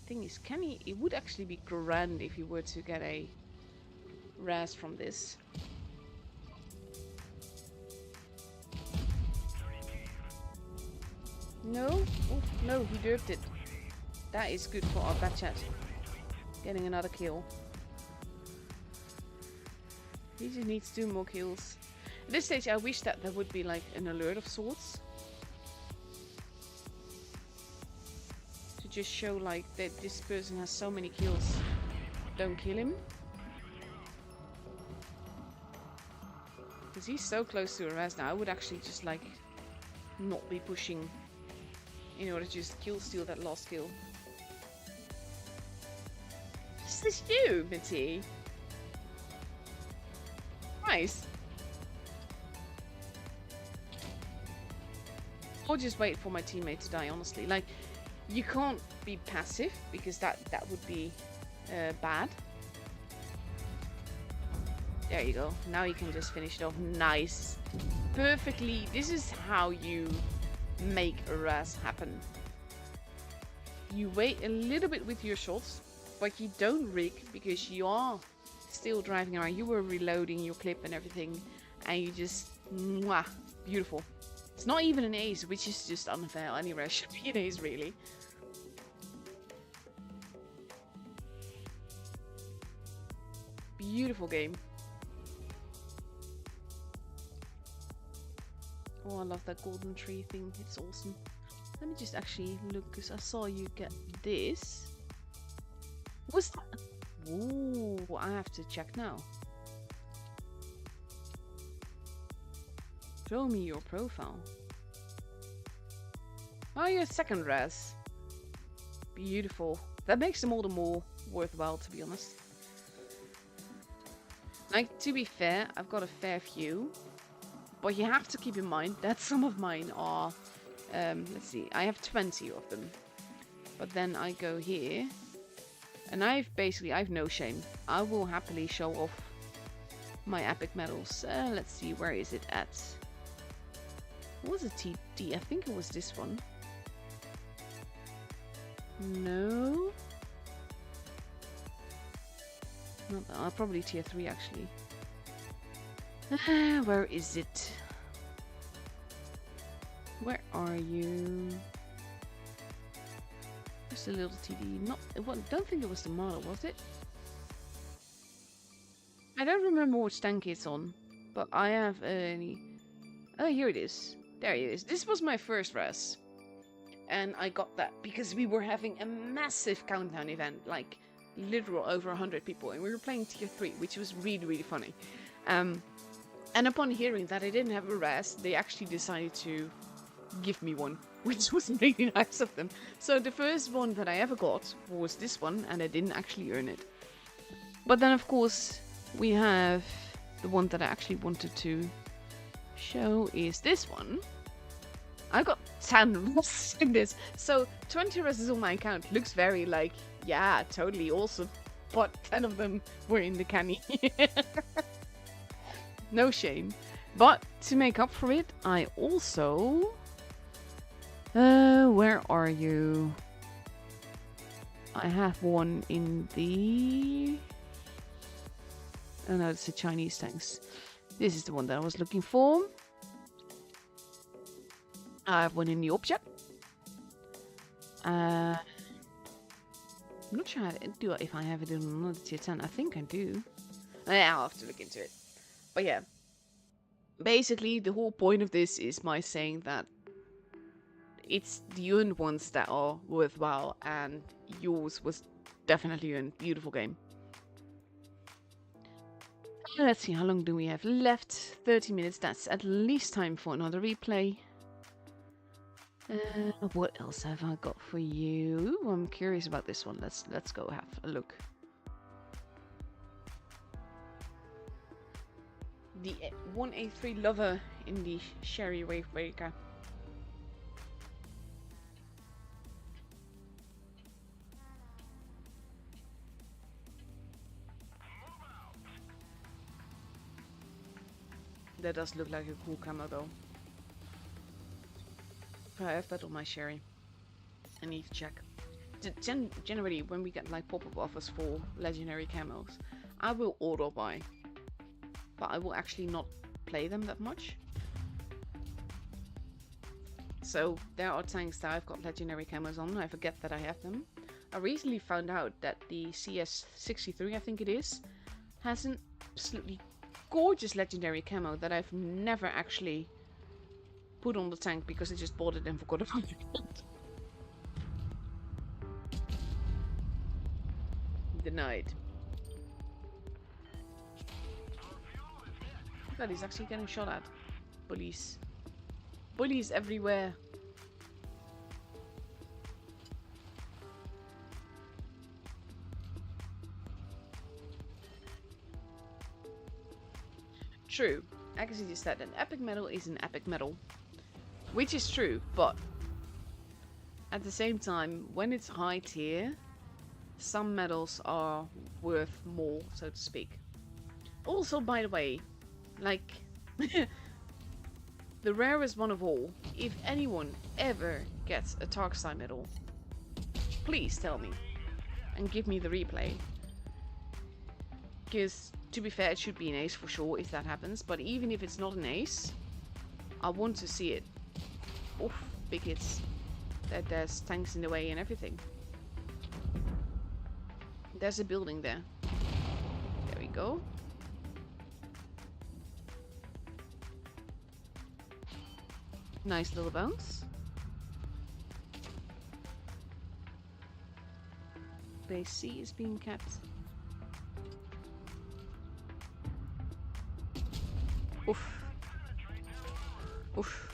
Thing is, can he? It would actually be grand if he were to get a ras from this. No? Oh, no, he derped it. That is good for our Batchat. Getting another kill. He just needs 2 more kills. At this stage, I wish that there would be like an alert of sorts. To just show like that this person has so many kills. Don't kill him. Because he's so close to a ras now, I would actually just like not be pushing in order to just kill steal that last kill. Is this you, Mitty? Nice. I'll just wait for my teammate to die, honestly. Like, you can't be passive, because that would be bad. There you go. Now you can just finish it off. Nice. Perfectly. This is how you make a ras happen. You wait a little bit with your shots, but you don't rig, because you are still driving around. You were reloading your clip and everything, and you just mwah, beautiful. It's not even an ace, which is just unfair. Any ras should be an ace, really. Beautiful game. Oh, I love that golden tree thing. It's awesome. Let me just actually look, because I saw you get this. What's that? Ooh, I have to check now. Show me your profile. Oh, your second res. Beautiful. That makes them all the more worthwhile, to be honest. Like, to be fair, I've got a fair few. But you have to keep in mind that some of mine are, let's see, I have 20 of them. But then I go here, and I've no shame. I will happily show off my epic medals. Let's see, where is it at? What was it, TD? I think it was this one. No. Not that. Probably tier 3, actually. Where is it? Where are you? Just a little TD. Not. Don't think it was the model, was it? I don't remember which tank it's on, but I have any. Oh, here it is. There it is. This was my first res, and I got that because we were having a massive countdown event, like literal over 100 people, and we were playing tier 3, which was really, really funny. And upon hearing that I didn't have a res, they actually decided to give me one, which was really nice of them. So the first one that I ever got was this one, and I didn't actually earn it. But then, of course, we have the one that I actually wanted to show is this one. I got 10 res in this, so 20 res on my account looks very like, yeah, totally awesome. but 10 of them were in the canny. No shame. But to make up for it, I also... where are you? I have one in the... Oh no, it's the Chinese tanks. This is the one that I was looking for. I have one in the object. I'm not sure if I have it in another tier 10. I think I do. I'll have to look into it. But yeah. Basically, the whole point of this is my saying that it's the earned ones that are worthwhile, and yours was definitely a beautiful game. Let's see, how long do we have left? 30 minutes. That's at least time for another replay. What else have I got for you? Ooh, I'm curious about this one. Let's go have a look. The 1A3 lover in the Sherry Wavebreaker. That does look like a cool camo though. I have that on my Sherry. I need to check. Generally, when we get like pop-up offers for legendary camos, I will auto buy. But I will actually not play them that much. So there are tanks that I've got legendary camos on. I forget that I have them. I recently found out that the CS63, I think it is, has an absolutely gorgeous legendary camo that I've never actually put on the tank because I just bought it and forgot about it. Denied. God, he's actually getting shot at. Bullies. Bullies everywhere. True. I can see this that an epic medal is an epic medal. Which is true, but at the same time, when it's high tier, some medals are worth more, so to speak. Also, by the way, like, the rarest one of all, if anyone ever gets a Tarkstein medal, please tell me and give me the replay. Because, to be fair, it should be an ace for sure if that happens, but even if it's not an ace, I want to see it. Oof, big hits. There's tanks in the way and everything. There's a building there. There we go. Nice little bounce. Base C is being kept. Oof. Oof.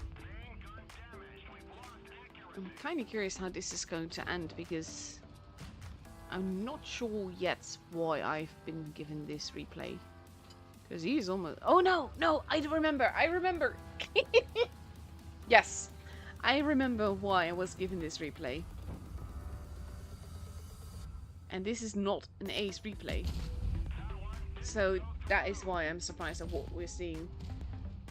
I'm kind of curious how this is going to end because I'm not sure yet why I've been given this replay. Because he's almost... Oh no! No! I remember! I remember! Yes! I remember why I was given this replay. And this is not an ace replay. So that is why I'm surprised at what we're seeing.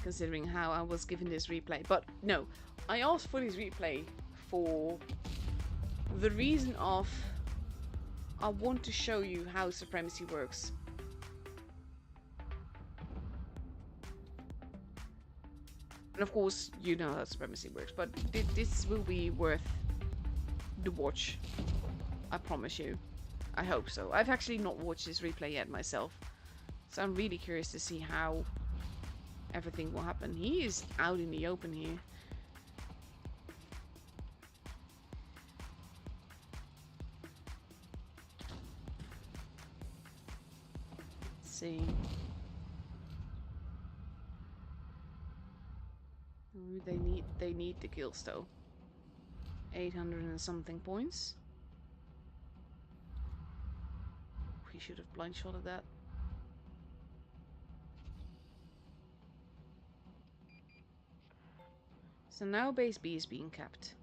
Considering how I was given this replay. But no, I asked for this replay for the reason of I want to show you how supremacy works. And of course, you know how supremacy works, but this will be worth the watch. I promise you. I hope so. I've actually not watched this replay yet myself. So I'm really curious to see how everything will happen. He is out in the open here. Let's see. Ooh, they need the kills though. 800 and something points. He should have blind shotted that. So now base B is being capped.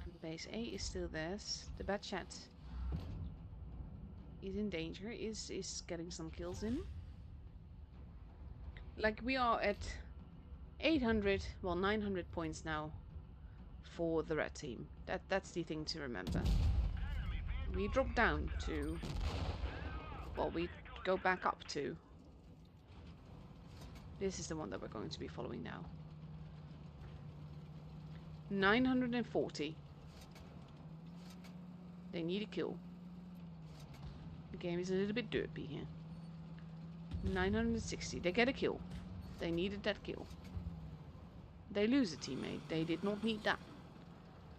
And base A is still theirs. The bad chat is in danger, is getting some kills in. Like, we are at 800, well, 900 points now for the red team. That's the thing to remember. We drop down to, well, we go back up to. This is the one that we're going to be following now. 940. They need a kill. The game is a little bit derpy here. 960. They get a kill. They needed that kill. They lose a teammate. They did not need that.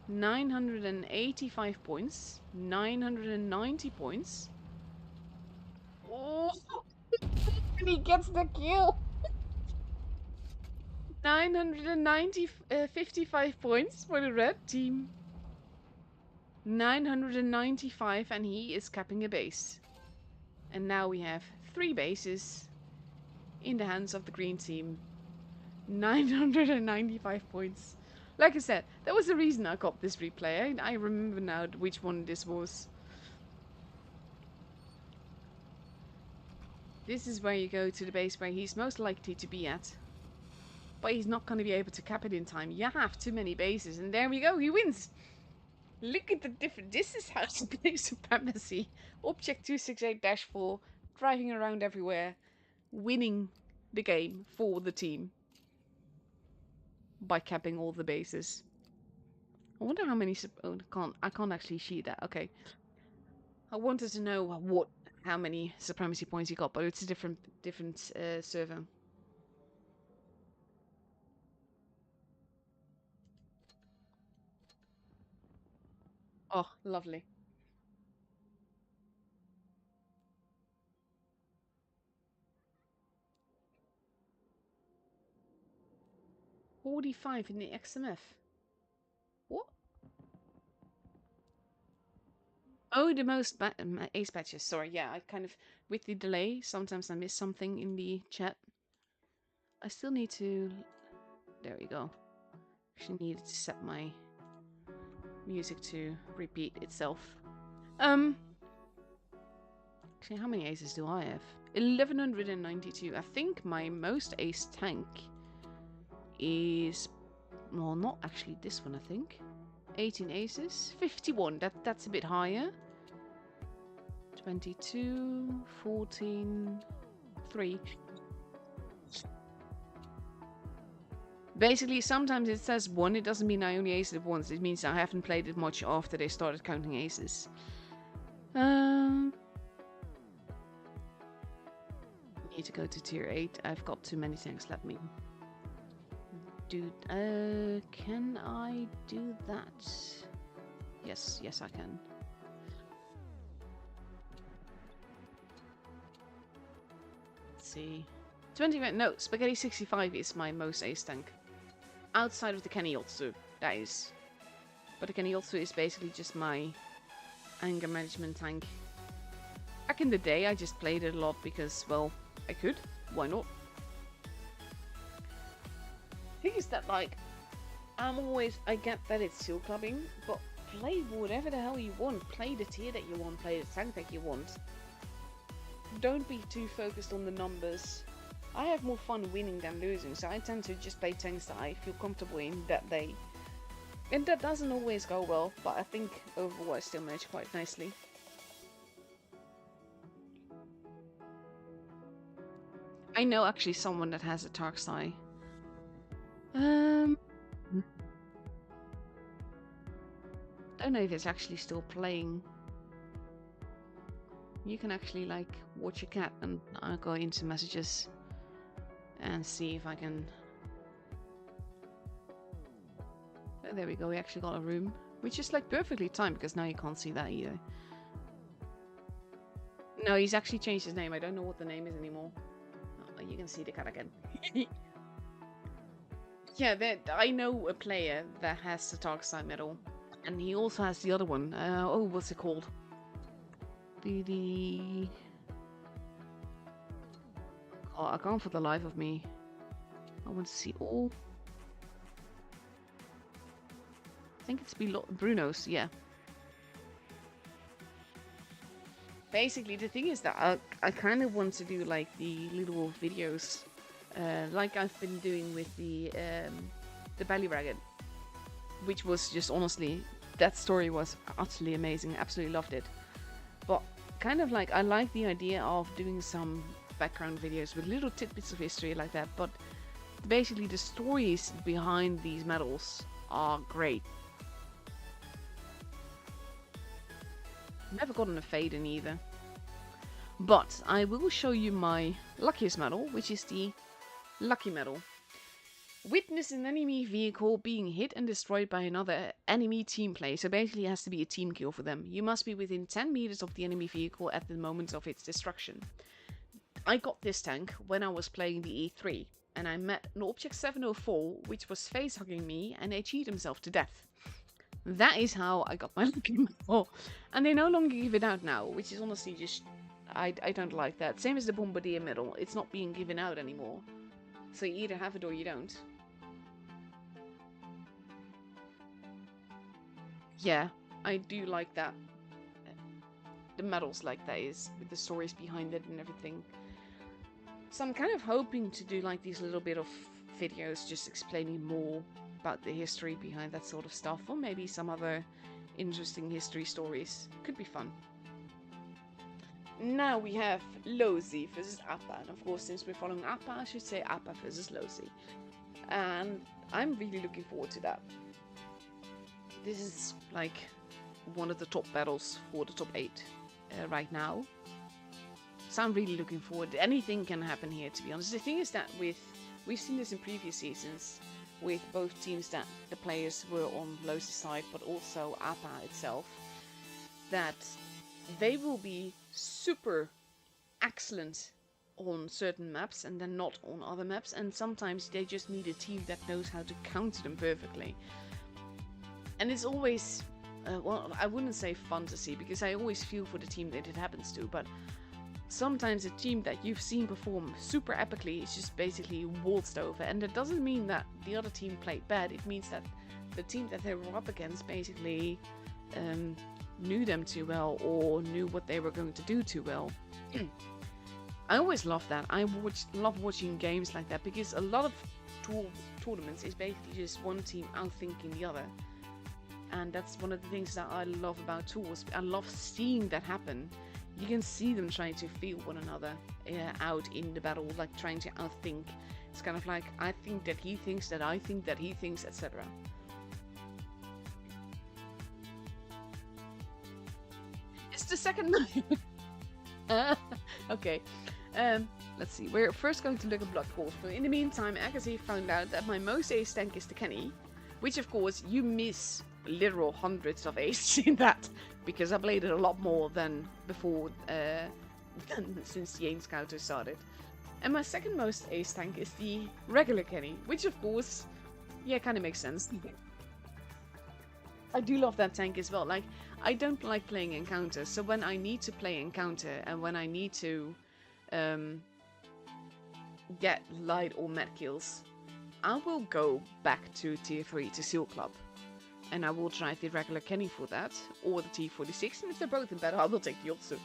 985 points. 990 points. Oh! And he gets the kill! 55 points for the red team. 995, and he is capping a base. And now we have 3 bases in the hands of the green team. 995 points. Like I said, that was the reason I got this replay. I remember now which one this was. This is where you go to the base where he's most likely to be at. But he's not going to be able to cap it in time. You have too many bases, and there we go, he wins! Look at the difference. This is how to play Supremacy. Object 268-4, driving around everywhere, winning the game for the team by capping all the bases. I wonder how many. I can't actually see that. Okay. I wanted to know how many Supremacy points you got, but it's a different server. Oh, lovely. $45 in the XMF. What? Oh, the most ace patches. Sorry, yeah, I kind of, with the delay, sometimes I miss something in the chat. I still need to, there we go. Actually needed to set my music to repeat itself. Actually, how many aces do I have? 1192. I think my most ace tank is, well, not actually this one, I think. 18 aces. 51. That's a bit higher. 22, 14, 3. Basically, sometimes it says 1. It doesn't mean I only aced it once. It means I haven't played it much after they started counting aces. Need to go to tier 8. I've got too many things. Let me do. Can I do that? Yes, I can. Let's see. 20. No, Spaghetti 65 is my most ace tank. Outside of the Canal, that is. But the Canal is basically just my anger management tank. Back in the day, I just played it a lot because, well, I could. Why not? Thing is that, like, I get that it's seal clubbing, but play whatever the hell you want. Play the tier that you want, play the tank that you want. Don't be too focused on the numbers. I have more fun winning than losing, so I tend to just play tanks that I feel comfortable in that day. And that doesn't always go well, but I think overall I still manage quite nicely. I know actually someone that has a Tarksai. Don't know if it's actually still playing. You can actually, like, watch your cat, and I'll go into messages and see if I can. Oh, there we go, we actually got a room, which is like perfectly timed because now you can't see that either. No, he's actually changed his name. I don't know what the name is anymore. Oh, you can see the cat again. Yeah, I know a player that has the Tarkside medal, and he also has the other one. Oh, what's it called? Oh, I can't for the life of me. I want to see all. think it's below Bruno's, yeah. Basically, the thing is that I kind of want to do like the little videos, like I've been doing with the Ballyragged, which was just honestly, that story was utterly amazing. Absolutely loved it. But kind of like, I like the idea of doing some background videos with little tidbits of history like that. But basically, the stories behind these medals are great. Never gotten a fade in either. But I will show you my luckiest medal, which is the lucky medal. Witness an enemy vehicle being hit and destroyed by another enemy team player. So basically it has to be a team kill for them. You must be within 10 meters of the enemy vehicle at the moment of its destruction. I got this tank when I was playing the E3. And I met an object 704 which was face-hugging me and they cheated himself to death. That is how I got my lucky medal. And they no longer give it out now, which is honestly just... I don't like that. Same as the Bombardier medal. It's not being given out anymore. So you either have it or you don't. Yeah, I do like that. The medals like that is, with the stories behind it and everything. So I'm kind of hoping to do like these little bit of videos just explaining more about the history behind that sort of stuff, or maybe some other interesting history stories. Could be fun. Now we have Lozi versus Appa, and of course since we're following Appa, I should say Appa versus Lozi. And I'm really looking forward to that. This is like one of the top battles for the top 8 right now. So I'm really looking forward. Anything can happen here, to be honest. The thing is that we've seen this in previous seasons with both teams that the players were on Lozi's side, but also Appa itself, that they will be super excellent on certain maps and then not on other maps, and sometimes they just need a team that knows how to counter them perfectly. And it's always, well, I wouldn't say fun to see, because I always feel for the team that it happens to, but sometimes a team that you've seen perform super epically is just basically waltzed over. And that doesn't mean that the other team played bad, it means that the team that they were up against basically knew them too well, or knew what they were going to do too well. I always love that. I love watching games like that, because a lot of tournaments is basically just one team outthinking the other. And that's one of the things that I love about tours. I love seeing that happen. You can see them trying to feel one another out in the battle, like trying to outthink. It's kind of like, I think that he thinks that I think that he thinks, etc. It's the second night. Okay. Let's see. We're first going to look at Blood Calls. But in the meantime, Agassi found out that my most ace tank is the Kenny, which of course you miss literal hundreds of aces in that, because I played it a lot more than before, since the Aim Scouter started. And my second most ace tank is the regular Kenny, which of course, yeah, kind of makes sense. I do love that tank as well. Like, I don't like playing Encounter, so when I need to play Encounter and when I need to get light or med kills, I will go back to tier 3 to Seal Club. And I will drive the regular Kenny for that, or the T46, and if they're both in battle, I will take the Otsu.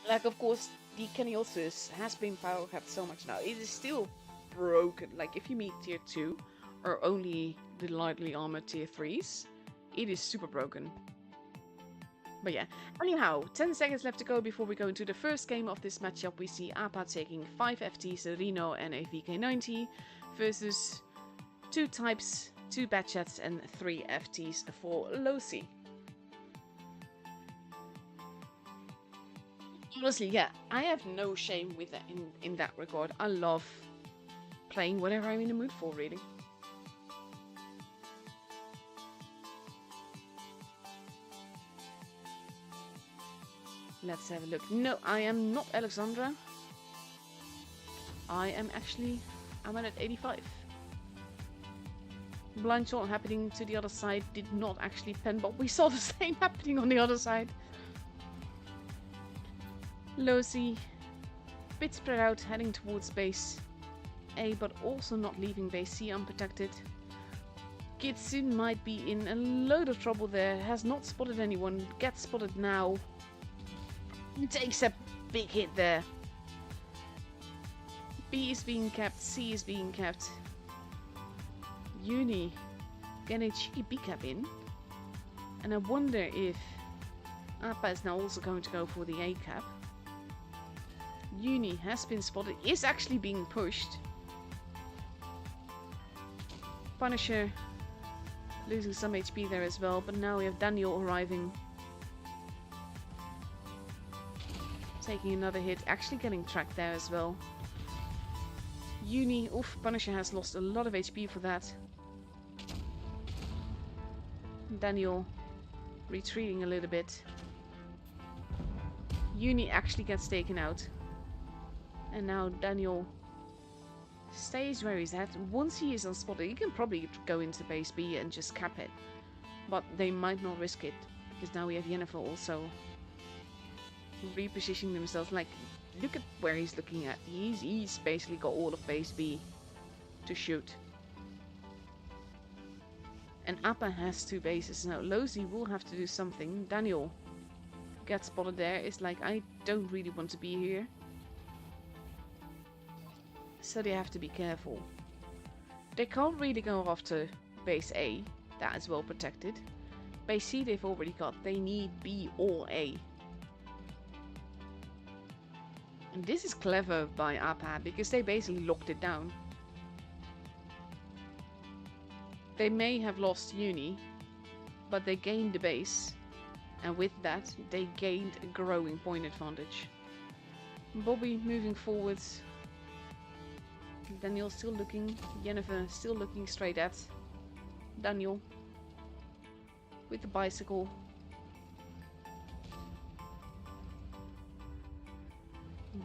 Like, of course, the Kenny Otsu has been power capped so much now. It is still broken. Like, if you meet tier 2, or only the lightly armored tier 3s, it is super broken. But yeah, anyhow, 10 seconds left to go before we go into the first game of this matchup. We see Appa taking 5 FTs, a Reno and a VK90, versus 2 types, 2 Batchats, and 3 FTs for Lozi. Honestly, yeah, I have no shame with that in that regard. I love playing whatever I'm in the mood for, really. Let's have a look. No, I am not Alexandra. I am actually, I'm at 85. Blind shot happening to the other side did not actually pen, but we saw the same happening on the other side. Lozi, bit spread out, heading towards base A, but also not leaving base C unprotected. Gitsun might be in a load of trouble there. Has not spotted anyone. Gets spotted now. Takes a big hit there. B is being kept. C is being kept. Uni getting a cheeky B cap in. And I wonder if Appa is now also going to go for the A cap. Uni has been spotted. Is actually being pushed. Punisher losing some HP there as well. But now we have Daniel arriving. Taking another hit. Actually getting tracked there as well. Uni. Oof. Punisher has lost a lot of HP for that. Daniel retreating a little bit. Uni actually gets taken out. And now Daniel stays where he's at. Once he is unspotted, he can probably go into base B and just cap it. But they might not risk it. Because now we have Yennefer also repositioning themselves. Like, look at where he's looking at. He's basically got all of base B to shoot. And Appa has 2 bases. Now Lozi will have to do something. Daniel gets spotted there. It's like, I don't really want to be here. So they have to be careful. They can't really go after base A. That is well protected. Base C they've already got. They need B or A. And this is clever by Appa because they basically locked it down. They may have lost Uni, but they gained the base, and with that they gained a growing point advantage. Bobby moving forwards. Daniel still looking. Yennefer still looking straight at Daniel with the bicycle.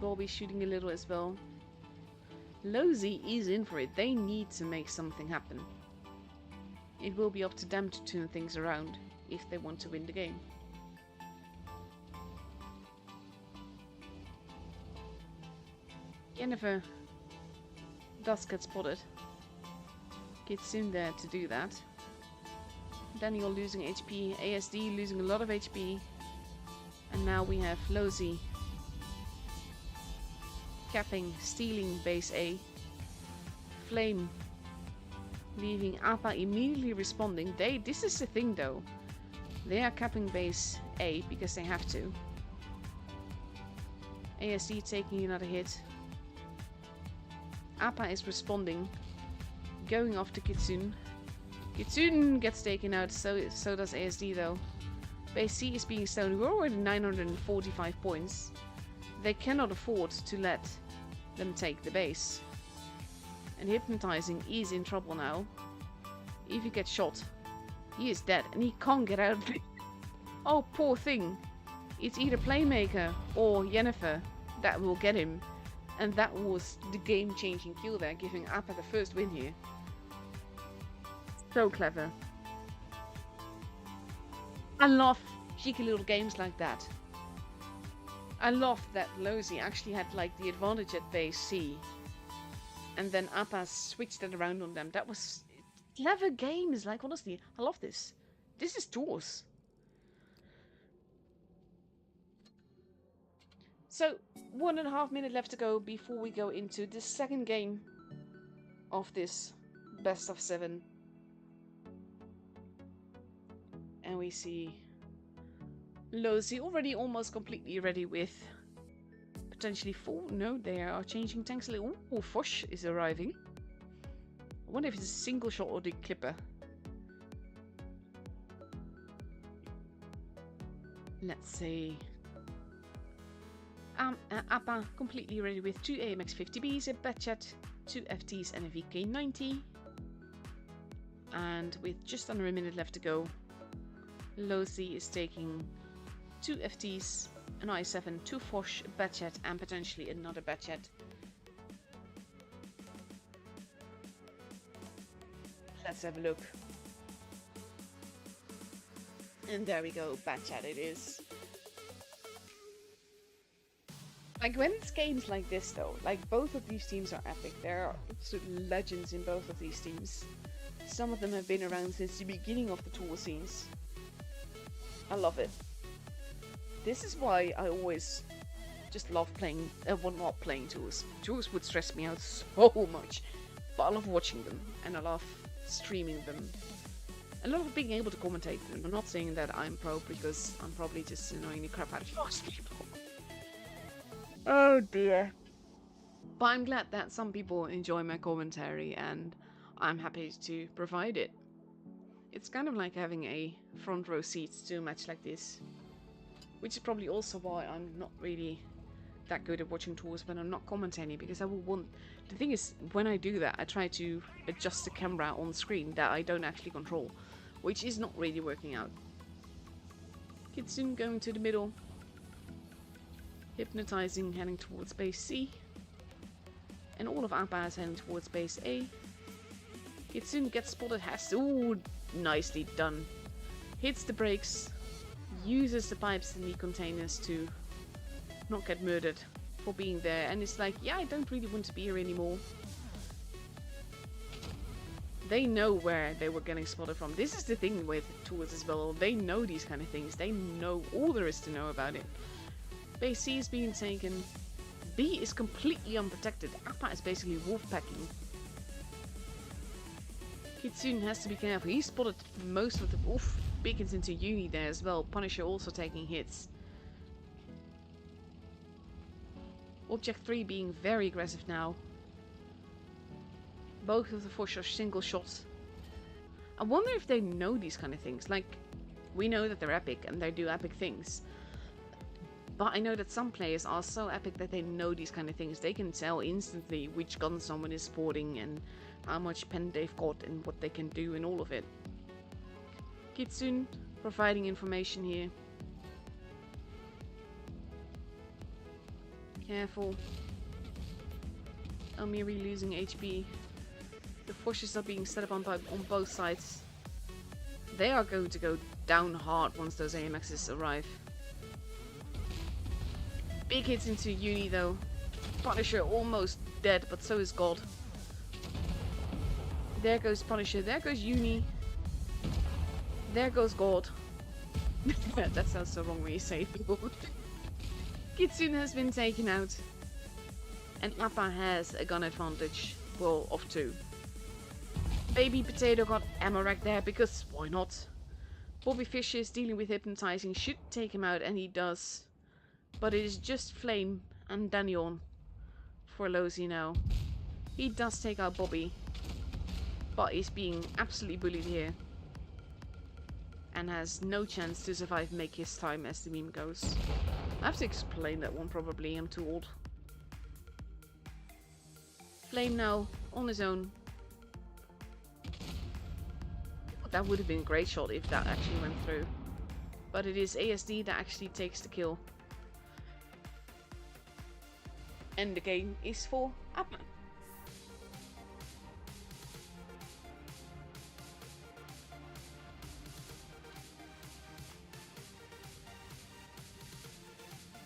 Bobby shooting a little as well. Lozi is in for it. They need to make something happen. It will be up to them to turn things around if they want to win the game. Yennefer does get spotted. Gets in there to do that. Daniel losing HP, ASD losing a lot of HP. And now we have Lozi capping, stealing base A. Flame leaving Appa immediately responding. This is the thing though. They are capping base A because they have to. ASD taking another hit. Appa is responding. Going after Kitsune. Kitsune gets taken out, so does ASD though. Base C is being stolen. We're already 945 points. They cannot afford to let them take the base. And Hypnotizing is in trouble now. If he gets shot, he is dead and he can't get out of it. Oh, poor thing. It's either Playmaker or Yennefer that will get him. And that was the game-changing kill there, giving Appa the first win here. So clever. I love cheeky little games like that. I love that Lozi actually had like the advantage at base C. And then Appa switched it around on them. That was clever games. Like, honestly, I love this. This is Jaws. So, 1.5 minutes left to go before we go into the second game of this best of 7. And we see Lozi already almost completely ready with potentially 4. No, they are changing tanks a little. Oh, Foch is arriving. I wonder if it's a single shot or the clipper. Let's see. Appa completely ready with 2 AMX 50Bs, a Batchat, 2 FTs and a VK90. And with just under a minute left to go, Lozi is taking 2 FTs, an I7, 2 Foch, a Batchat and potentially another Batchat. Let's have a look. And there we go, Batchat it is. Like, when it's games like this, though, like, both of these teams are epic. There are absolute legends in both of these teams. Some of them have been around since the beginning of the tour scenes. I love it. This is why I always just love playing, well, not playing tours. Tours would stress me out so much. But I love watching them, and I love streaming them. I love being able to commentate them. I'm not saying that I'm pro, because I'm probably just annoying the crap out of most people. Oh dear. But I'm glad that some people enjoy my commentary, and I'm happy to provide it. It's kind of like having a front row seat to a match like this. Which is probably also why I'm not really that good at watching tours when I'm not commentating, because I will want... The thing is, when I do that, I try to adjust the camera on screen that I don't actually control, which is not really working out. Kitsune going to the middle. Hypnotizing, heading towards base C. And all of Appa is heading towards base A. Kitsune gets spotted, has to... Ooh, nicely done. Hits the brakes. Uses the pipes in the containers to not get murdered for being there, and it's like, yeah, I don't really want to be here anymore. They know where they were getting spotted from. This is the thing with tours as well. They know these kind of things. They know all there is to know about it. Base C is being taken. B is completely unprotected. Appa is basically wolf-packing. Kitsune has to be careful. He spotted most of the... Oof. Beacons into Uni there as well. Punisher also taking hits. Object 3 being very aggressive now. Both of the Fosh are single shots. I wonder if they know these kind of things. Like, we know that they're epic and they do epic things. But I know that some players are so epic that they know these kind of things. They can tell instantly which gun someone is sporting and how much pen they've got and what they can do and all of it. Kitsune providing information here. Careful. Elmiri losing HP. The Foshes are being set up on both sides. They are going to go down hard once those AMXs arrive. Big hits into Uni though. Punisher almost dead, but so is God. There goes Punisher, there goes Uni. There goes God. That sounds so wrong when you say it. Kitsune has been taken out. And Appa has a gun advantage. Well, of 2. Baby Potato got ammo rack there because why not? Bobby Fish is dealing with hypnotizing. Should take him out, and he does. But it is just Flame and Danyon for Lozy now. He does take out Bobby. But he's being absolutely bullied here. And has no chance to survive make his time as the meme goes. I have to explain that one probably, I'm too old. Flame now, on his own. That would have been a great shot if that actually went through. But it is ASD that actually takes the kill. And the game is for Appa.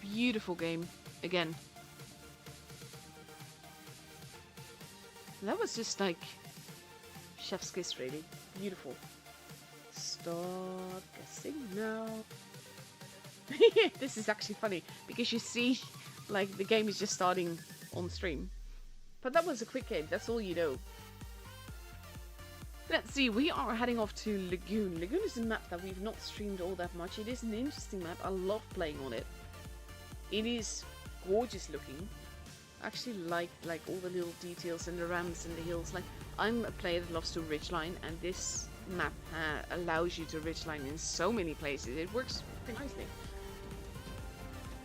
Beautiful game, again. That was just like chef's kiss, really. Beautiful. Start guessing now. This is actually funny because you see, like, the game is just starting on stream. But that was a quick game, that's all you know. Let's see, we are heading off to Lagoon. Lagoon is a map that we've not streamed all that much. It is an interesting map, I love playing on it. It is gorgeous looking. I actually like all the little details and the ramps and the hills. Like, I'm a player that loves to ridgeline, and this map allows you to ridgeline in so many places. It works pretty nicely.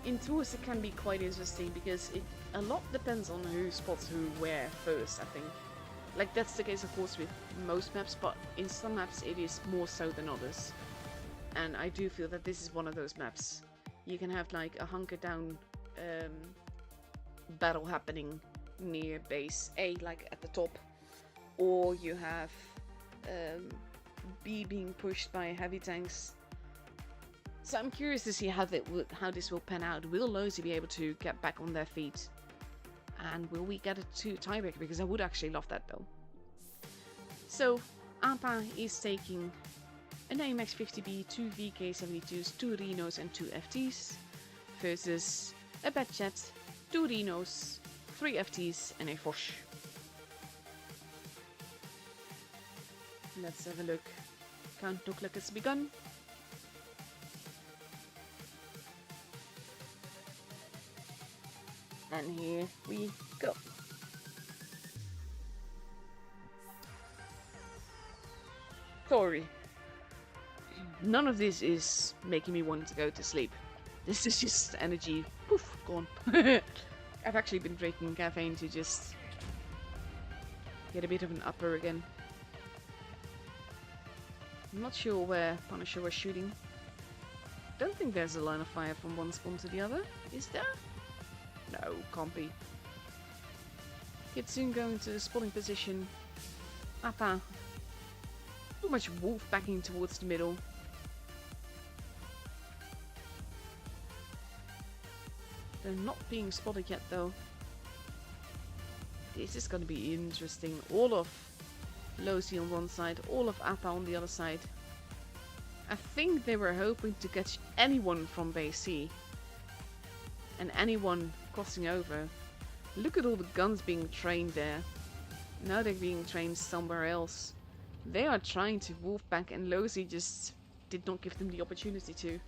In tours it can be quite interesting because a lot depends on who spots who where first, I think. Like, that's the case of course with most maps, but in some maps it is more so than others. And I do feel that this is one of those maps. You can have like a hunker down battle happening near base A, like at the top, or you have B being pushed by heavy tanks. So I'm curious to see how this will pan out. Will Lozi be able to get back on their feet? And will we get a tiebreaker? Because I would actually love that though. So Appa is taking an AMX 50B, 2 VK72s, 2 Rhinos and 2 FTs versus a Batchat, 2 Rhinos, 3 FTs and a Foch. Let's have a look. Countdown clock has begun. And here we go. Sorry. None of this is making me want to go to sleep. This is just energy. Poof, gone. I've actually been drinking caffeine to just get a bit of an upper again. I'm not sure where Punisher was shooting. Don't think there's a line of fire from one spawn to the other. Is there? No, can't be. Kitsune going to the spawning position. Appa. Too much wolf backing towards the middle. They're not being spotted yet though. This is gonna be interesting. All of Lozi on one side, all of Appa on the other side. I think they were hoping to catch anyone from base C. And anyone crossing over. Look at all the guns being trained there. Now they're being trained somewhere else. They are trying to wolf back and Lozi just did not give them the opportunity to.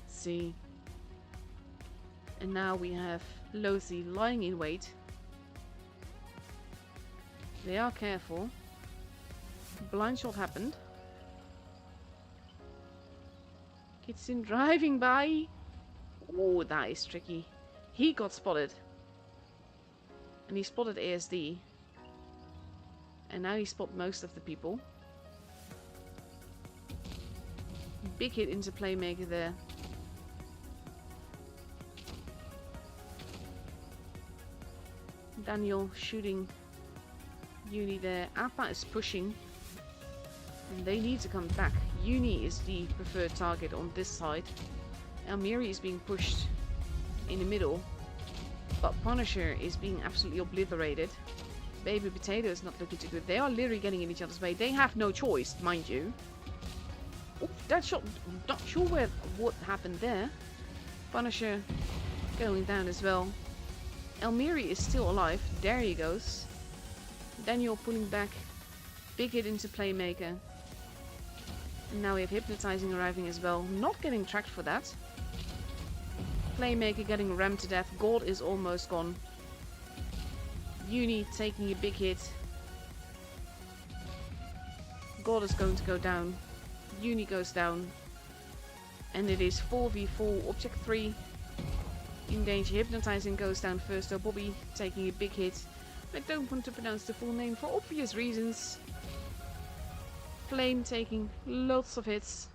See. And now we have Lozi lying in wait. They are careful. Blind shot happened. Kitsune driving by. Oh, that is tricky. He got spotted. And he spotted ASD. And now he spotted most of the people. Big hit into Playmaker there. Daniel shooting Uni there. Appa is pushing. And they need to come back. Uni is the preferred target on this side. Almiri is being pushed in the middle. But Punisher is being absolutely obliterated. Baby Potato is not looking too good. They are literally getting in each other's way. They have no choice, mind you. Oh, that shot. I'm not sure what happened there. Punisher going down as well. Almiri is still alive. There he goes. Daniel pulling back. Big hit into Playmaker. And now we have Hypnotizing arriving as well. Not getting tracked for that. Playmaker getting rammed to death. Gold is almost gone. Uni taking a big hit. Gold is going to go down. Uni goes down. And it is 4v4. Object 3 in danger. Hypnotizing goes down first though. Bobby taking a big hit. I don't want to pronounce the full name for obvious reasons. Flame taking lots of hits.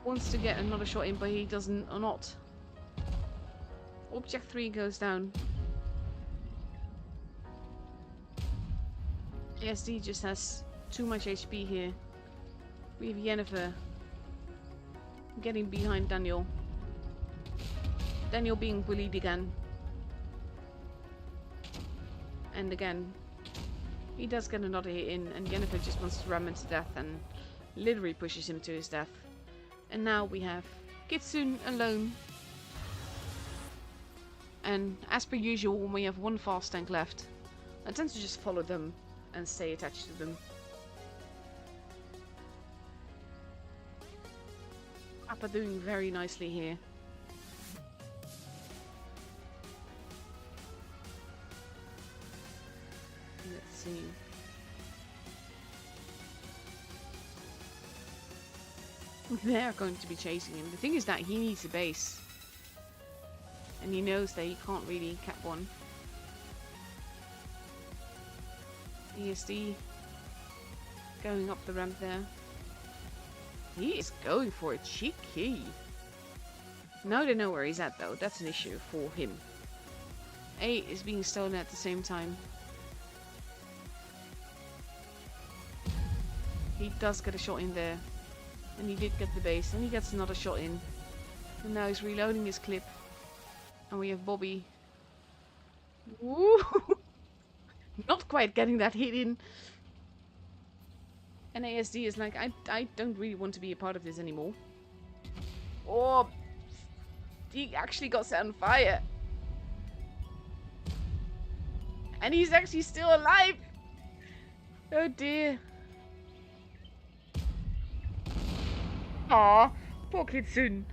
Wants to get another shot in, but he doesn't or not. Object 3 goes down. ASD just has too much HP here. We have Yennefer getting behind Daniel. Daniel being bullied again. And again, he does get another hit in, and Yennefer just wants to ram him to death and literally pushes him to his death. And now we have Kitsune alone. And as per usual, when we have one fast tank left, I tend to just follow them and stay attached to them. Appa doing very nicely here. Let's see. They're going to be chasing him. The thing is that he needs a base. And he knows that he can't really cap one. ESD going up the ramp there. He is going for it cheeky. Now they know where he's at though. That's an issue for him. A is being stolen at the same time. He does get a shot in there. And he did get the base. And he gets another shot in. And now he's reloading his clip. And we have Bobby. Woo! Not quite getting that hit in. And ASD is like, I don't really want to be a part of this anymore. Oh, he actually got set on fire. And he's actually still alive. Oh dear. Aw, poor Kitsune.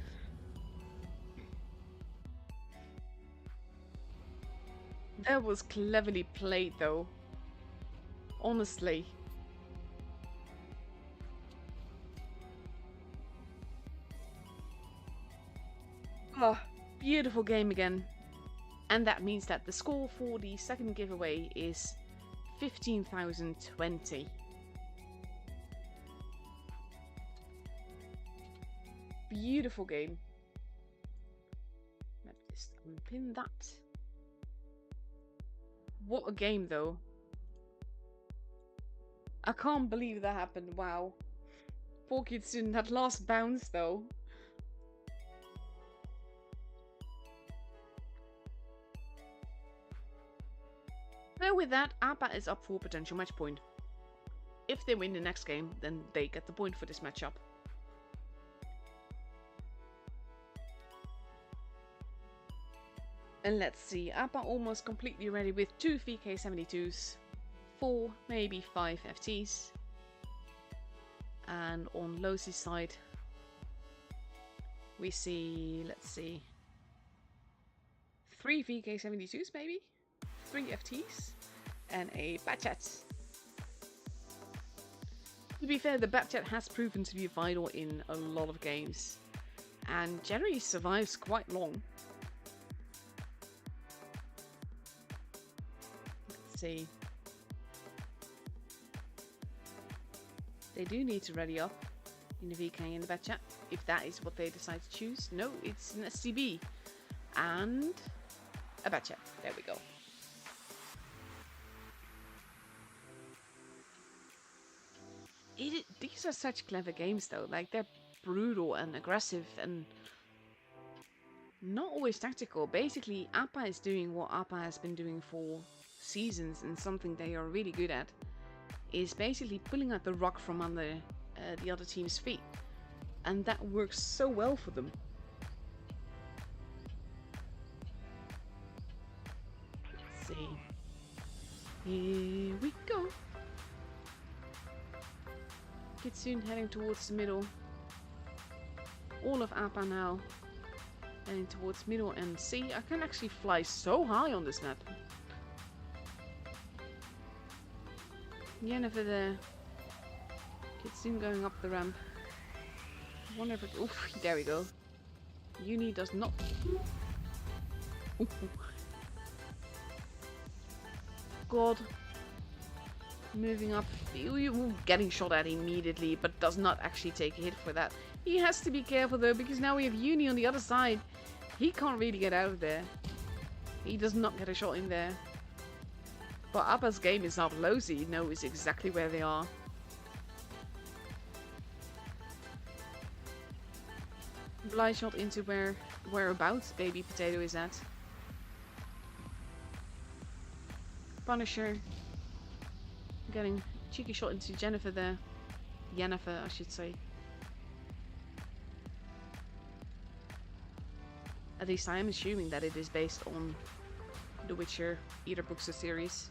That was cleverly played though. Honestly. Oh, beautiful game again. And that means that the score for the second giveaway is 15,020. Beautiful game. Let me just unpin that. What a game though. I can't believe that happened, wow. Poor Kitsune, that last bounce though. So with that, APA is up for potential match point. If they win the next game, then they get the point for this matchup. And let's see, APA almost completely ready with 2 VK72s, 4, maybe 5 FTs. And on Losi's side, we see, let's see, 3 VK72s maybe? 3 FTs and a Batchat. To be fair, the Batchat has proven to be vital in a lot of games and generally survives quite long. Let's see. They do need to ready up in the VK and the Batchat if that is what they decide to choose. No, it's an SCB and a Batchat. There we go. These are such clever games though, like they're brutal and aggressive and not always tactical. Basically, APA is doing what APA has been doing for seasons, and something they are really good at is basically pulling out the rock from under the other team's feet, and that works so well for them. Let's see. Here we go. Kitsune heading towards the middle. All of APA now heading towards middle and C. I can actually fly so high on this map. Jennifer there. Kitsune going up the ramp. I wonder if it... Oof, there we go. Uni does not... God. Moving up, getting shot at immediately, but does not actually take a hit for that. He has to be careful though, because now we have Uni on the other side. He can't really get out of there. He does not get a shot in there. But APA's game is up. Losi knows exactly where they are. Blind shot into whereabouts Baby Potato is at. Punisher. Getting cheeky shot into Jennifer there. Jennifer, I should say. At least I am assuming that it is based on The Witcher Either books or series.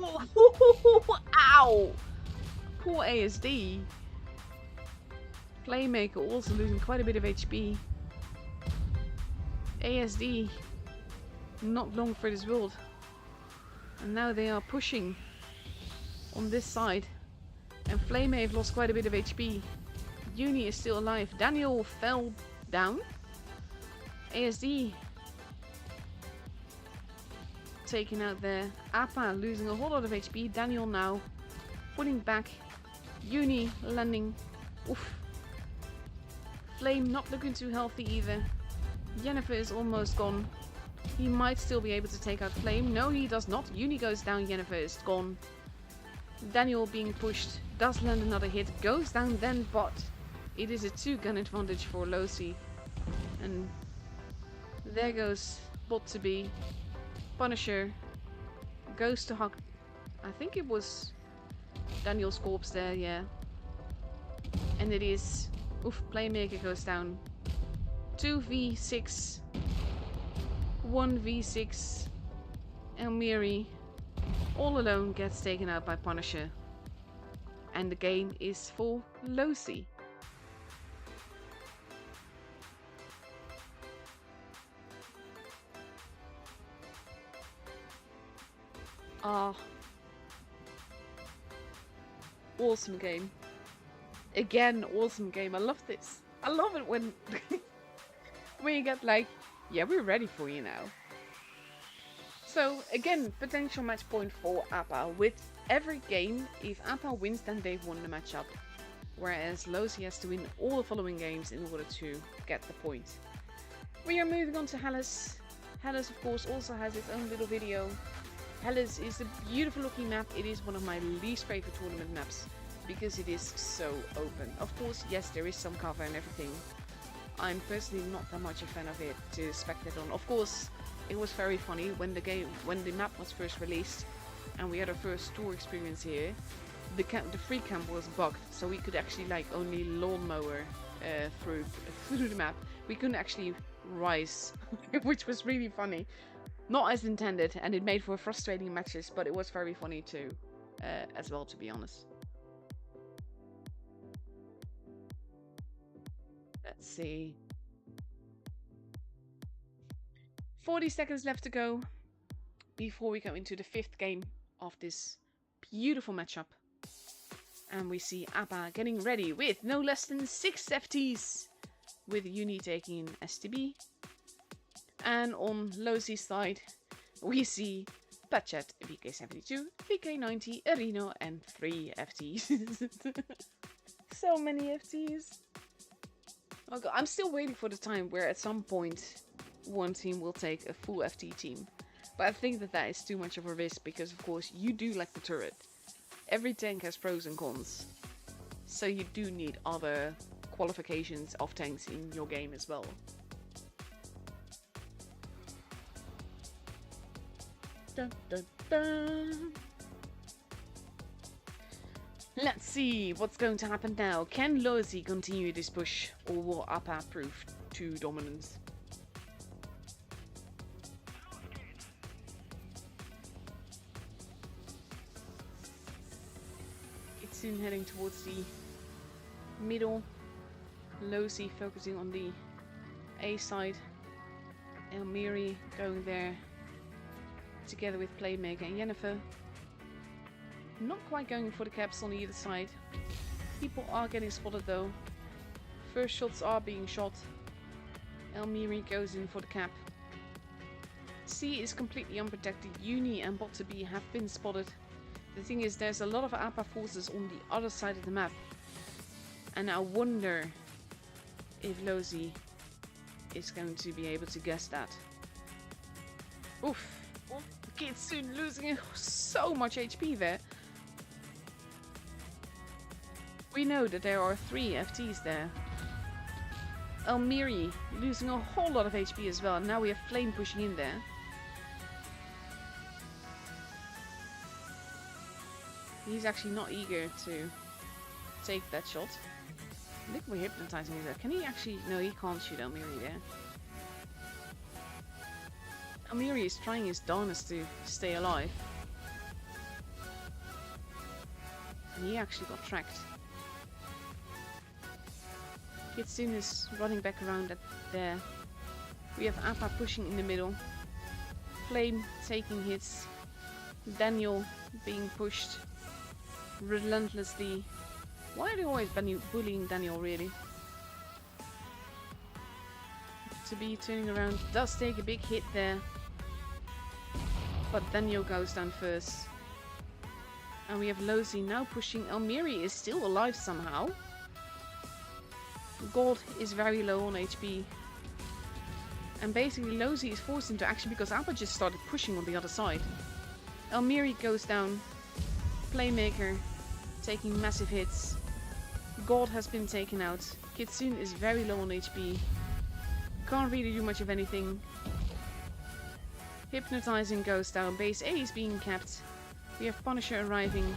Oh, ow! Poor ASD. Playmaker also losing quite a bit of HP. ASD not long for this world. And now they are pushing on this side. And Flamehave lost quite a bit of HP. Uni is still alive. Daniel fell down. ASD taken out there. APA losing a whole lot of HP. Daniel now putting back. Uni landing. Oof. Flame not looking too healthy either. Jennifer is almost gone. He might still be able to take out Flame. No, he does not. Uni goes down. Jennifer is gone. Daniel being pushed, does land another hit, goes down then, but it is a 2-gun advantage for Losi. And there goes bot to be. Punisher goes to hug. I think it was Daniel's corpse there, yeah. And it is. Oof, Playmaker goes down. 2v6. 1v6. Elmiri, all alone, gets taken out by Punisher. And the game is for Losi. Ah. Awesome game. Again, awesome game. I love this. I love it when when you get like, yeah, we're ready for you now. So again, potential match point for Appa. With every game, if Appa wins, then they've won the matchup. Whereas Losi has to win all the following games in order to get the point. We are moving on to Hellas. Hellas, of course, also has its own little video. Hellas is a beautiful looking map. It is one of my least favorite tournament maps because it is so open. Of course, yes, there is some cover and everything. I'm personally not that much a fan of it to spectate on. Of course, it was very funny when the map was first released and we had our first tour experience here. The free camp was bugged, so we could actually like only lawnmower through the map. We couldn't actually rise, which was really funny. Not as intended, and it made for frustrating matches, but it was very funny too, as well, to be honest. Let's see. 40 seconds left to go before we go into the 5th game of this beautiful matchup. And we see Appa getting ready with no less than 6 FTs, with Uni taking STB. And on Losi's side, we see Patchat, VK72, VK90, Arino, and 3 FTs. So many FTs. Oh God, I'm still waiting for the time where at some point one team will take a full FT team. But I think that is too much of a risk because, of course, you do like the turret. Every tank has pros and cons. So you do need other qualifications of tanks in your game as well. Dun, dun, dun. Let's see what's going to happen now. Can Losi continue this push, or will Appa prove too dominant? It's soon heading towards the middle. Losi focusing on the A side. Elmiri going there together with Playmaker and Jennifer. Not quite going for the caps on either side. People are getting spotted though. First shots are being shot. Elmiri goes in for the cap. C is completely unprotected. Uni and Bot to B have been spotted. The thing is, there's a lot of Appa forces on the other side of the map. And I wonder if Losi is going to be able to guess that. Oof. Kitsune losing so much HP there. We know that there are 3 FTs there. Elmiri losing a whole lot of HP as well. And now we have Flame pushing in there. He's actually not eager to take that shot. I think we're hypnotizing him there. Can he actually... No, he can't shoot Elmiri there. Elmiri is trying his darnest to stay alive. And he actually got tracked. Kitsune is running back around there. We have Appa pushing in the middle. Flame taking hits. Daniel being pushed relentlessly. Why are they always bullying Daniel, really? To be turning around, does take a big hit there. But Daniel goes down first. And we have Losi now pushing. Elmiri is still alive somehow. Gold is very low on HP. And basically Losi is forced into action because Appa just started pushing on the other side. Elmiri goes down. Playmaker taking massive hits. God has been taken out. Kitsune is very low on HP. Can't really do much of anything. Hypnotizing goes down. Base A is being kept. We have Punisher arriving.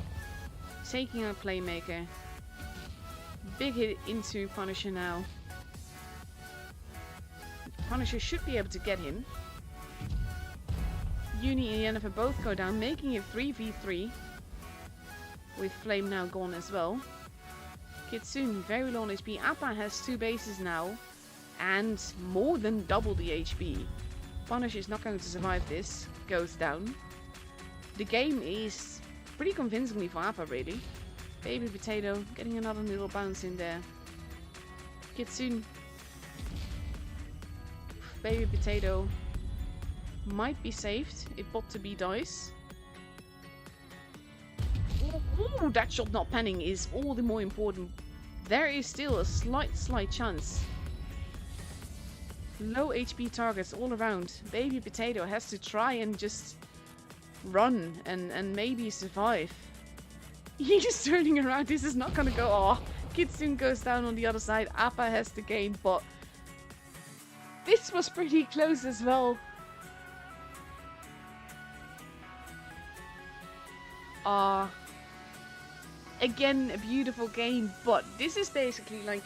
Taking out Playmaker. Big hit into Punisher now. Punisher should be able to get him. Uni and Yennefer both go down, making it 3v3. With Flame now gone as well. Kitsune, very low on HP. Appa has 2 bases now. And more than double the HP. Punisher is not going to survive this. Goes down. The game is pretty convincingly for Appa, really. Baby Potato getting another little bounce in there. Kitsune. Baby Potato might be saved if bot to B dies. Ooh, that shot not panning is all the more important. There is still a slight chance. Low HP targets all around. Baby Potato has to try and just run and maybe survive. He's turning around. This is not gonna go. Oh, Kitsune goes down on the other side. Appa has the game, but this was pretty close as well. Again, a beautiful game, but this is basically like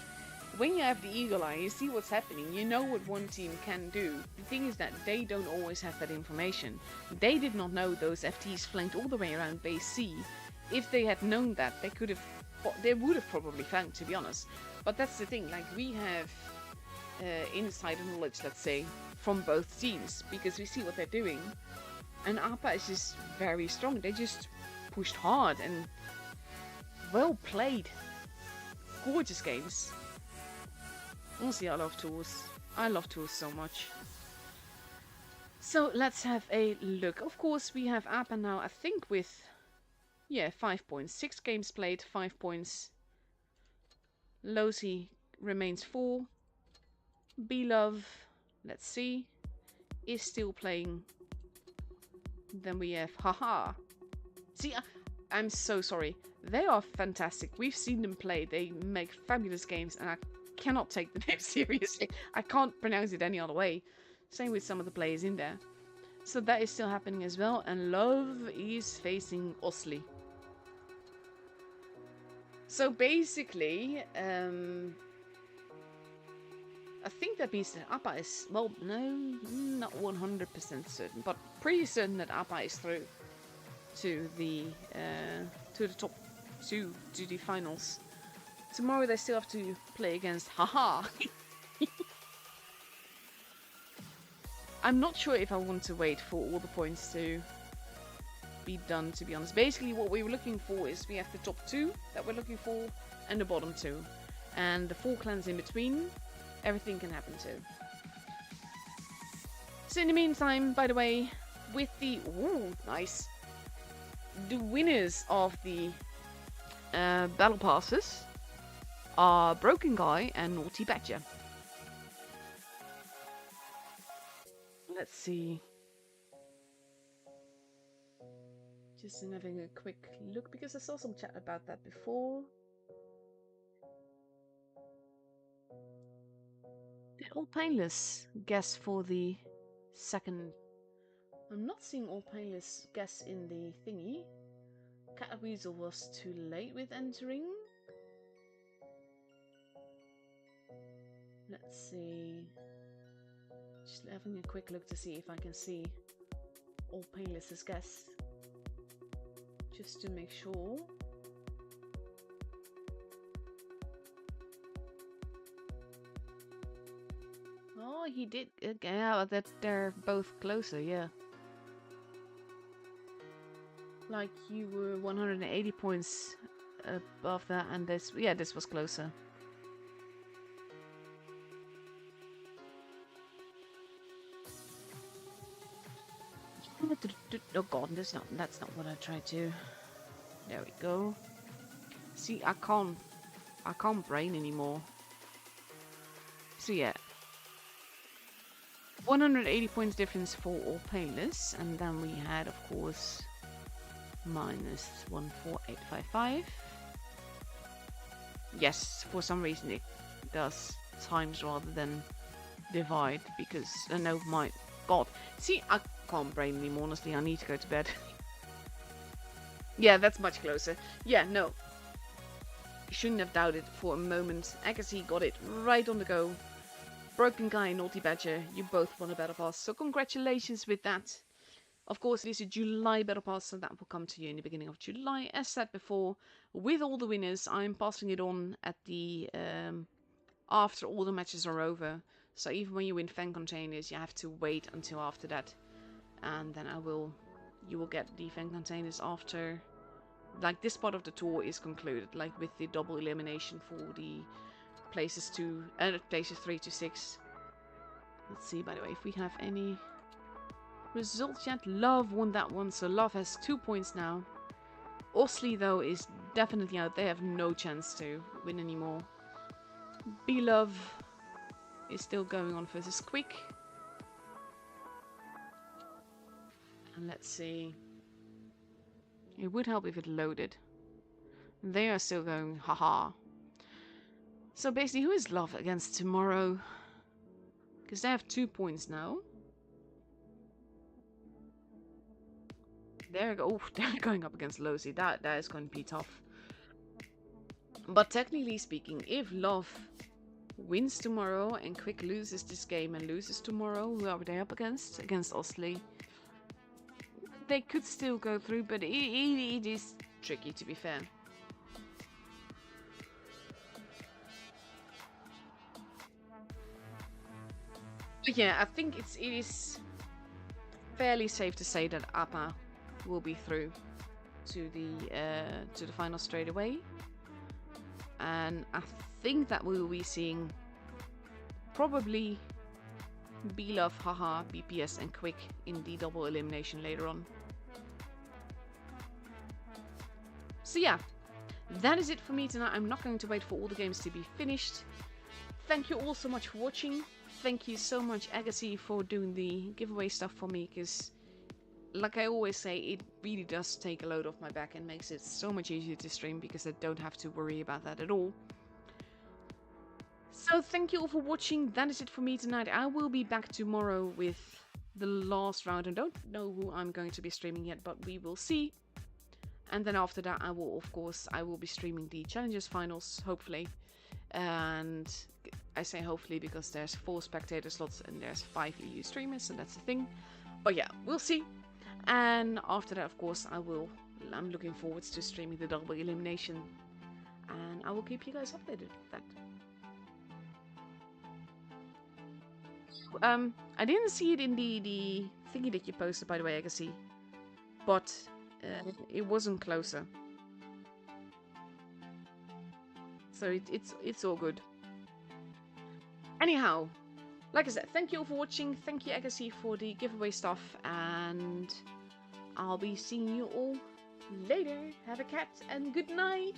when you have the eagle eye, you see what's happening, you know what one team can do. The thing is that they don't always have that information. They did not know those FTs flanked all the way around base C. If they had known that, they would have probably flanked, to be honest. But that's the thing, like we have insider knowledge, let's say, from both teams, because we see what they're doing. And Appa is just very strong. They just pushed hard and well played. Gorgeous games. Honestly, I love tools. I love tools so much. So let's have a look. Of course, we have Appa now, I think with, 5 points. 6 games played, 5 points. Losi remains 4. Belove, let's see, is still playing. Then we have Haha. See, I'm so sorry. They are fantastic. We've seen them play. They make fabulous games, and I cannot take the name seriously. I can't pronounce it any other way. Same with some of the players in there. So that is still happening as well. And Love is facing Osli. So basically, I think that means that Appa is, well, no, not 100% certain, but pretty certain that Appa is through to the top 2, to the finals. Tomorrow they still have to play against Haha. I'm not sure if I want to wait for all the points to be done, to be honest. Basically what we were looking for is we have the top 2 that we're looking for and the bottom 2. And the 4 clans in between, everything can happen too. So in the meantime, by the way, with the... Ooh, nice. The winners of the battle passes are Broken Guy and Naughty Badger. Let's see. Just having a quick look, because I saw some chat about that before. Did All Painless guess for the second? I'm not seeing All Painless guess in the thingy. Cat Weasel was too late with entering. Let's see. Just having a quick look to see if I can see All Painless's guess. Just to make sure. Oh, he did. Yeah, that they're both closer, yeah. Like you were 180 points above that, and this, yeah, this was closer. Oh god, that's not what I tried to. There we go. See, I can't brain anymore. So yeah. 180 points difference for All Painless, and then we had, of course, minus 14855. Yes, for some reason it does times rather than divide, because no, my god. See, I can't brain anymore, honestly. I need to go to bed. Yeah, that's much closer. Yeah, no. Shouldn't have doubted for a moment. Agassi got it right on the go. Broken Guy, Naughty Badger, you both won a Battle Pass, so congratulations with that. Of course, it is a July Battle Pass, so that will come to you in the beginning of July. As said before, with all the winners, I'm passing it on at the after all the matches are over. So even when you win fan containers, you have to wait until after that, and then you will get the fan containers after, like, this part of the tour is concluded, like with the double elimination for the places 3 to 6. Let's see, by the way, if we have any results yet. Love won that one, so Love has 2 points now. Osley, though, is definitely out. They have no chance to win anymore. B-Love is still going on versus Quick. And let's see. It would help if it loaded. They are still going, haha. So basically, who is Love against tomorrow? Because they have 2 points now. They're going up against Lozy. That is going to be tough. But technically speaking, if Love wins tomorrow and Quick loses this game and loses tomorrow, who are they up against? Against Osley. They could still go through, but it is tricky, to be fair. But yeah, I think it is fairly safe to say that Appa will be through to the final straight away. And I think that we will be seeing probably B-Love, haha, BPS and Quick in the double elimination later on. So yeah, that is it for me tonight. I'm not going to wait for all the games to be finished. Thank you all so much for watching. Thank you so much, Agassi, for doing the giveaway stuff for me, because like I always say, it really does take a load off my back and makes it so much easier to stream, because I don't have to worry about that at all. So thank you all for watching. That is it for me tonight. I will be back tomorrow with the last round. I don't know who I'm going to be streaming yet, but we will see. And then after that, I will be streaming the Challengers Finals, hopefully. And I say hopefully because there's 4 spectator slots and there's 5 EU streamers, so that's the thing. But yeah, we'll see. And after that, of course, I'm looking forward to streaming the double elimination. And I will keep you guys updated with that. I didn't see it in the thingy that you posted, by the way, Agassi. But it wasn't closer. So it's all good. Anyhow, like I said, thank you all for watching. Thank you, Agassi, for the giveaway stuff. And I'll be seeing you all later. Have a cat and good night.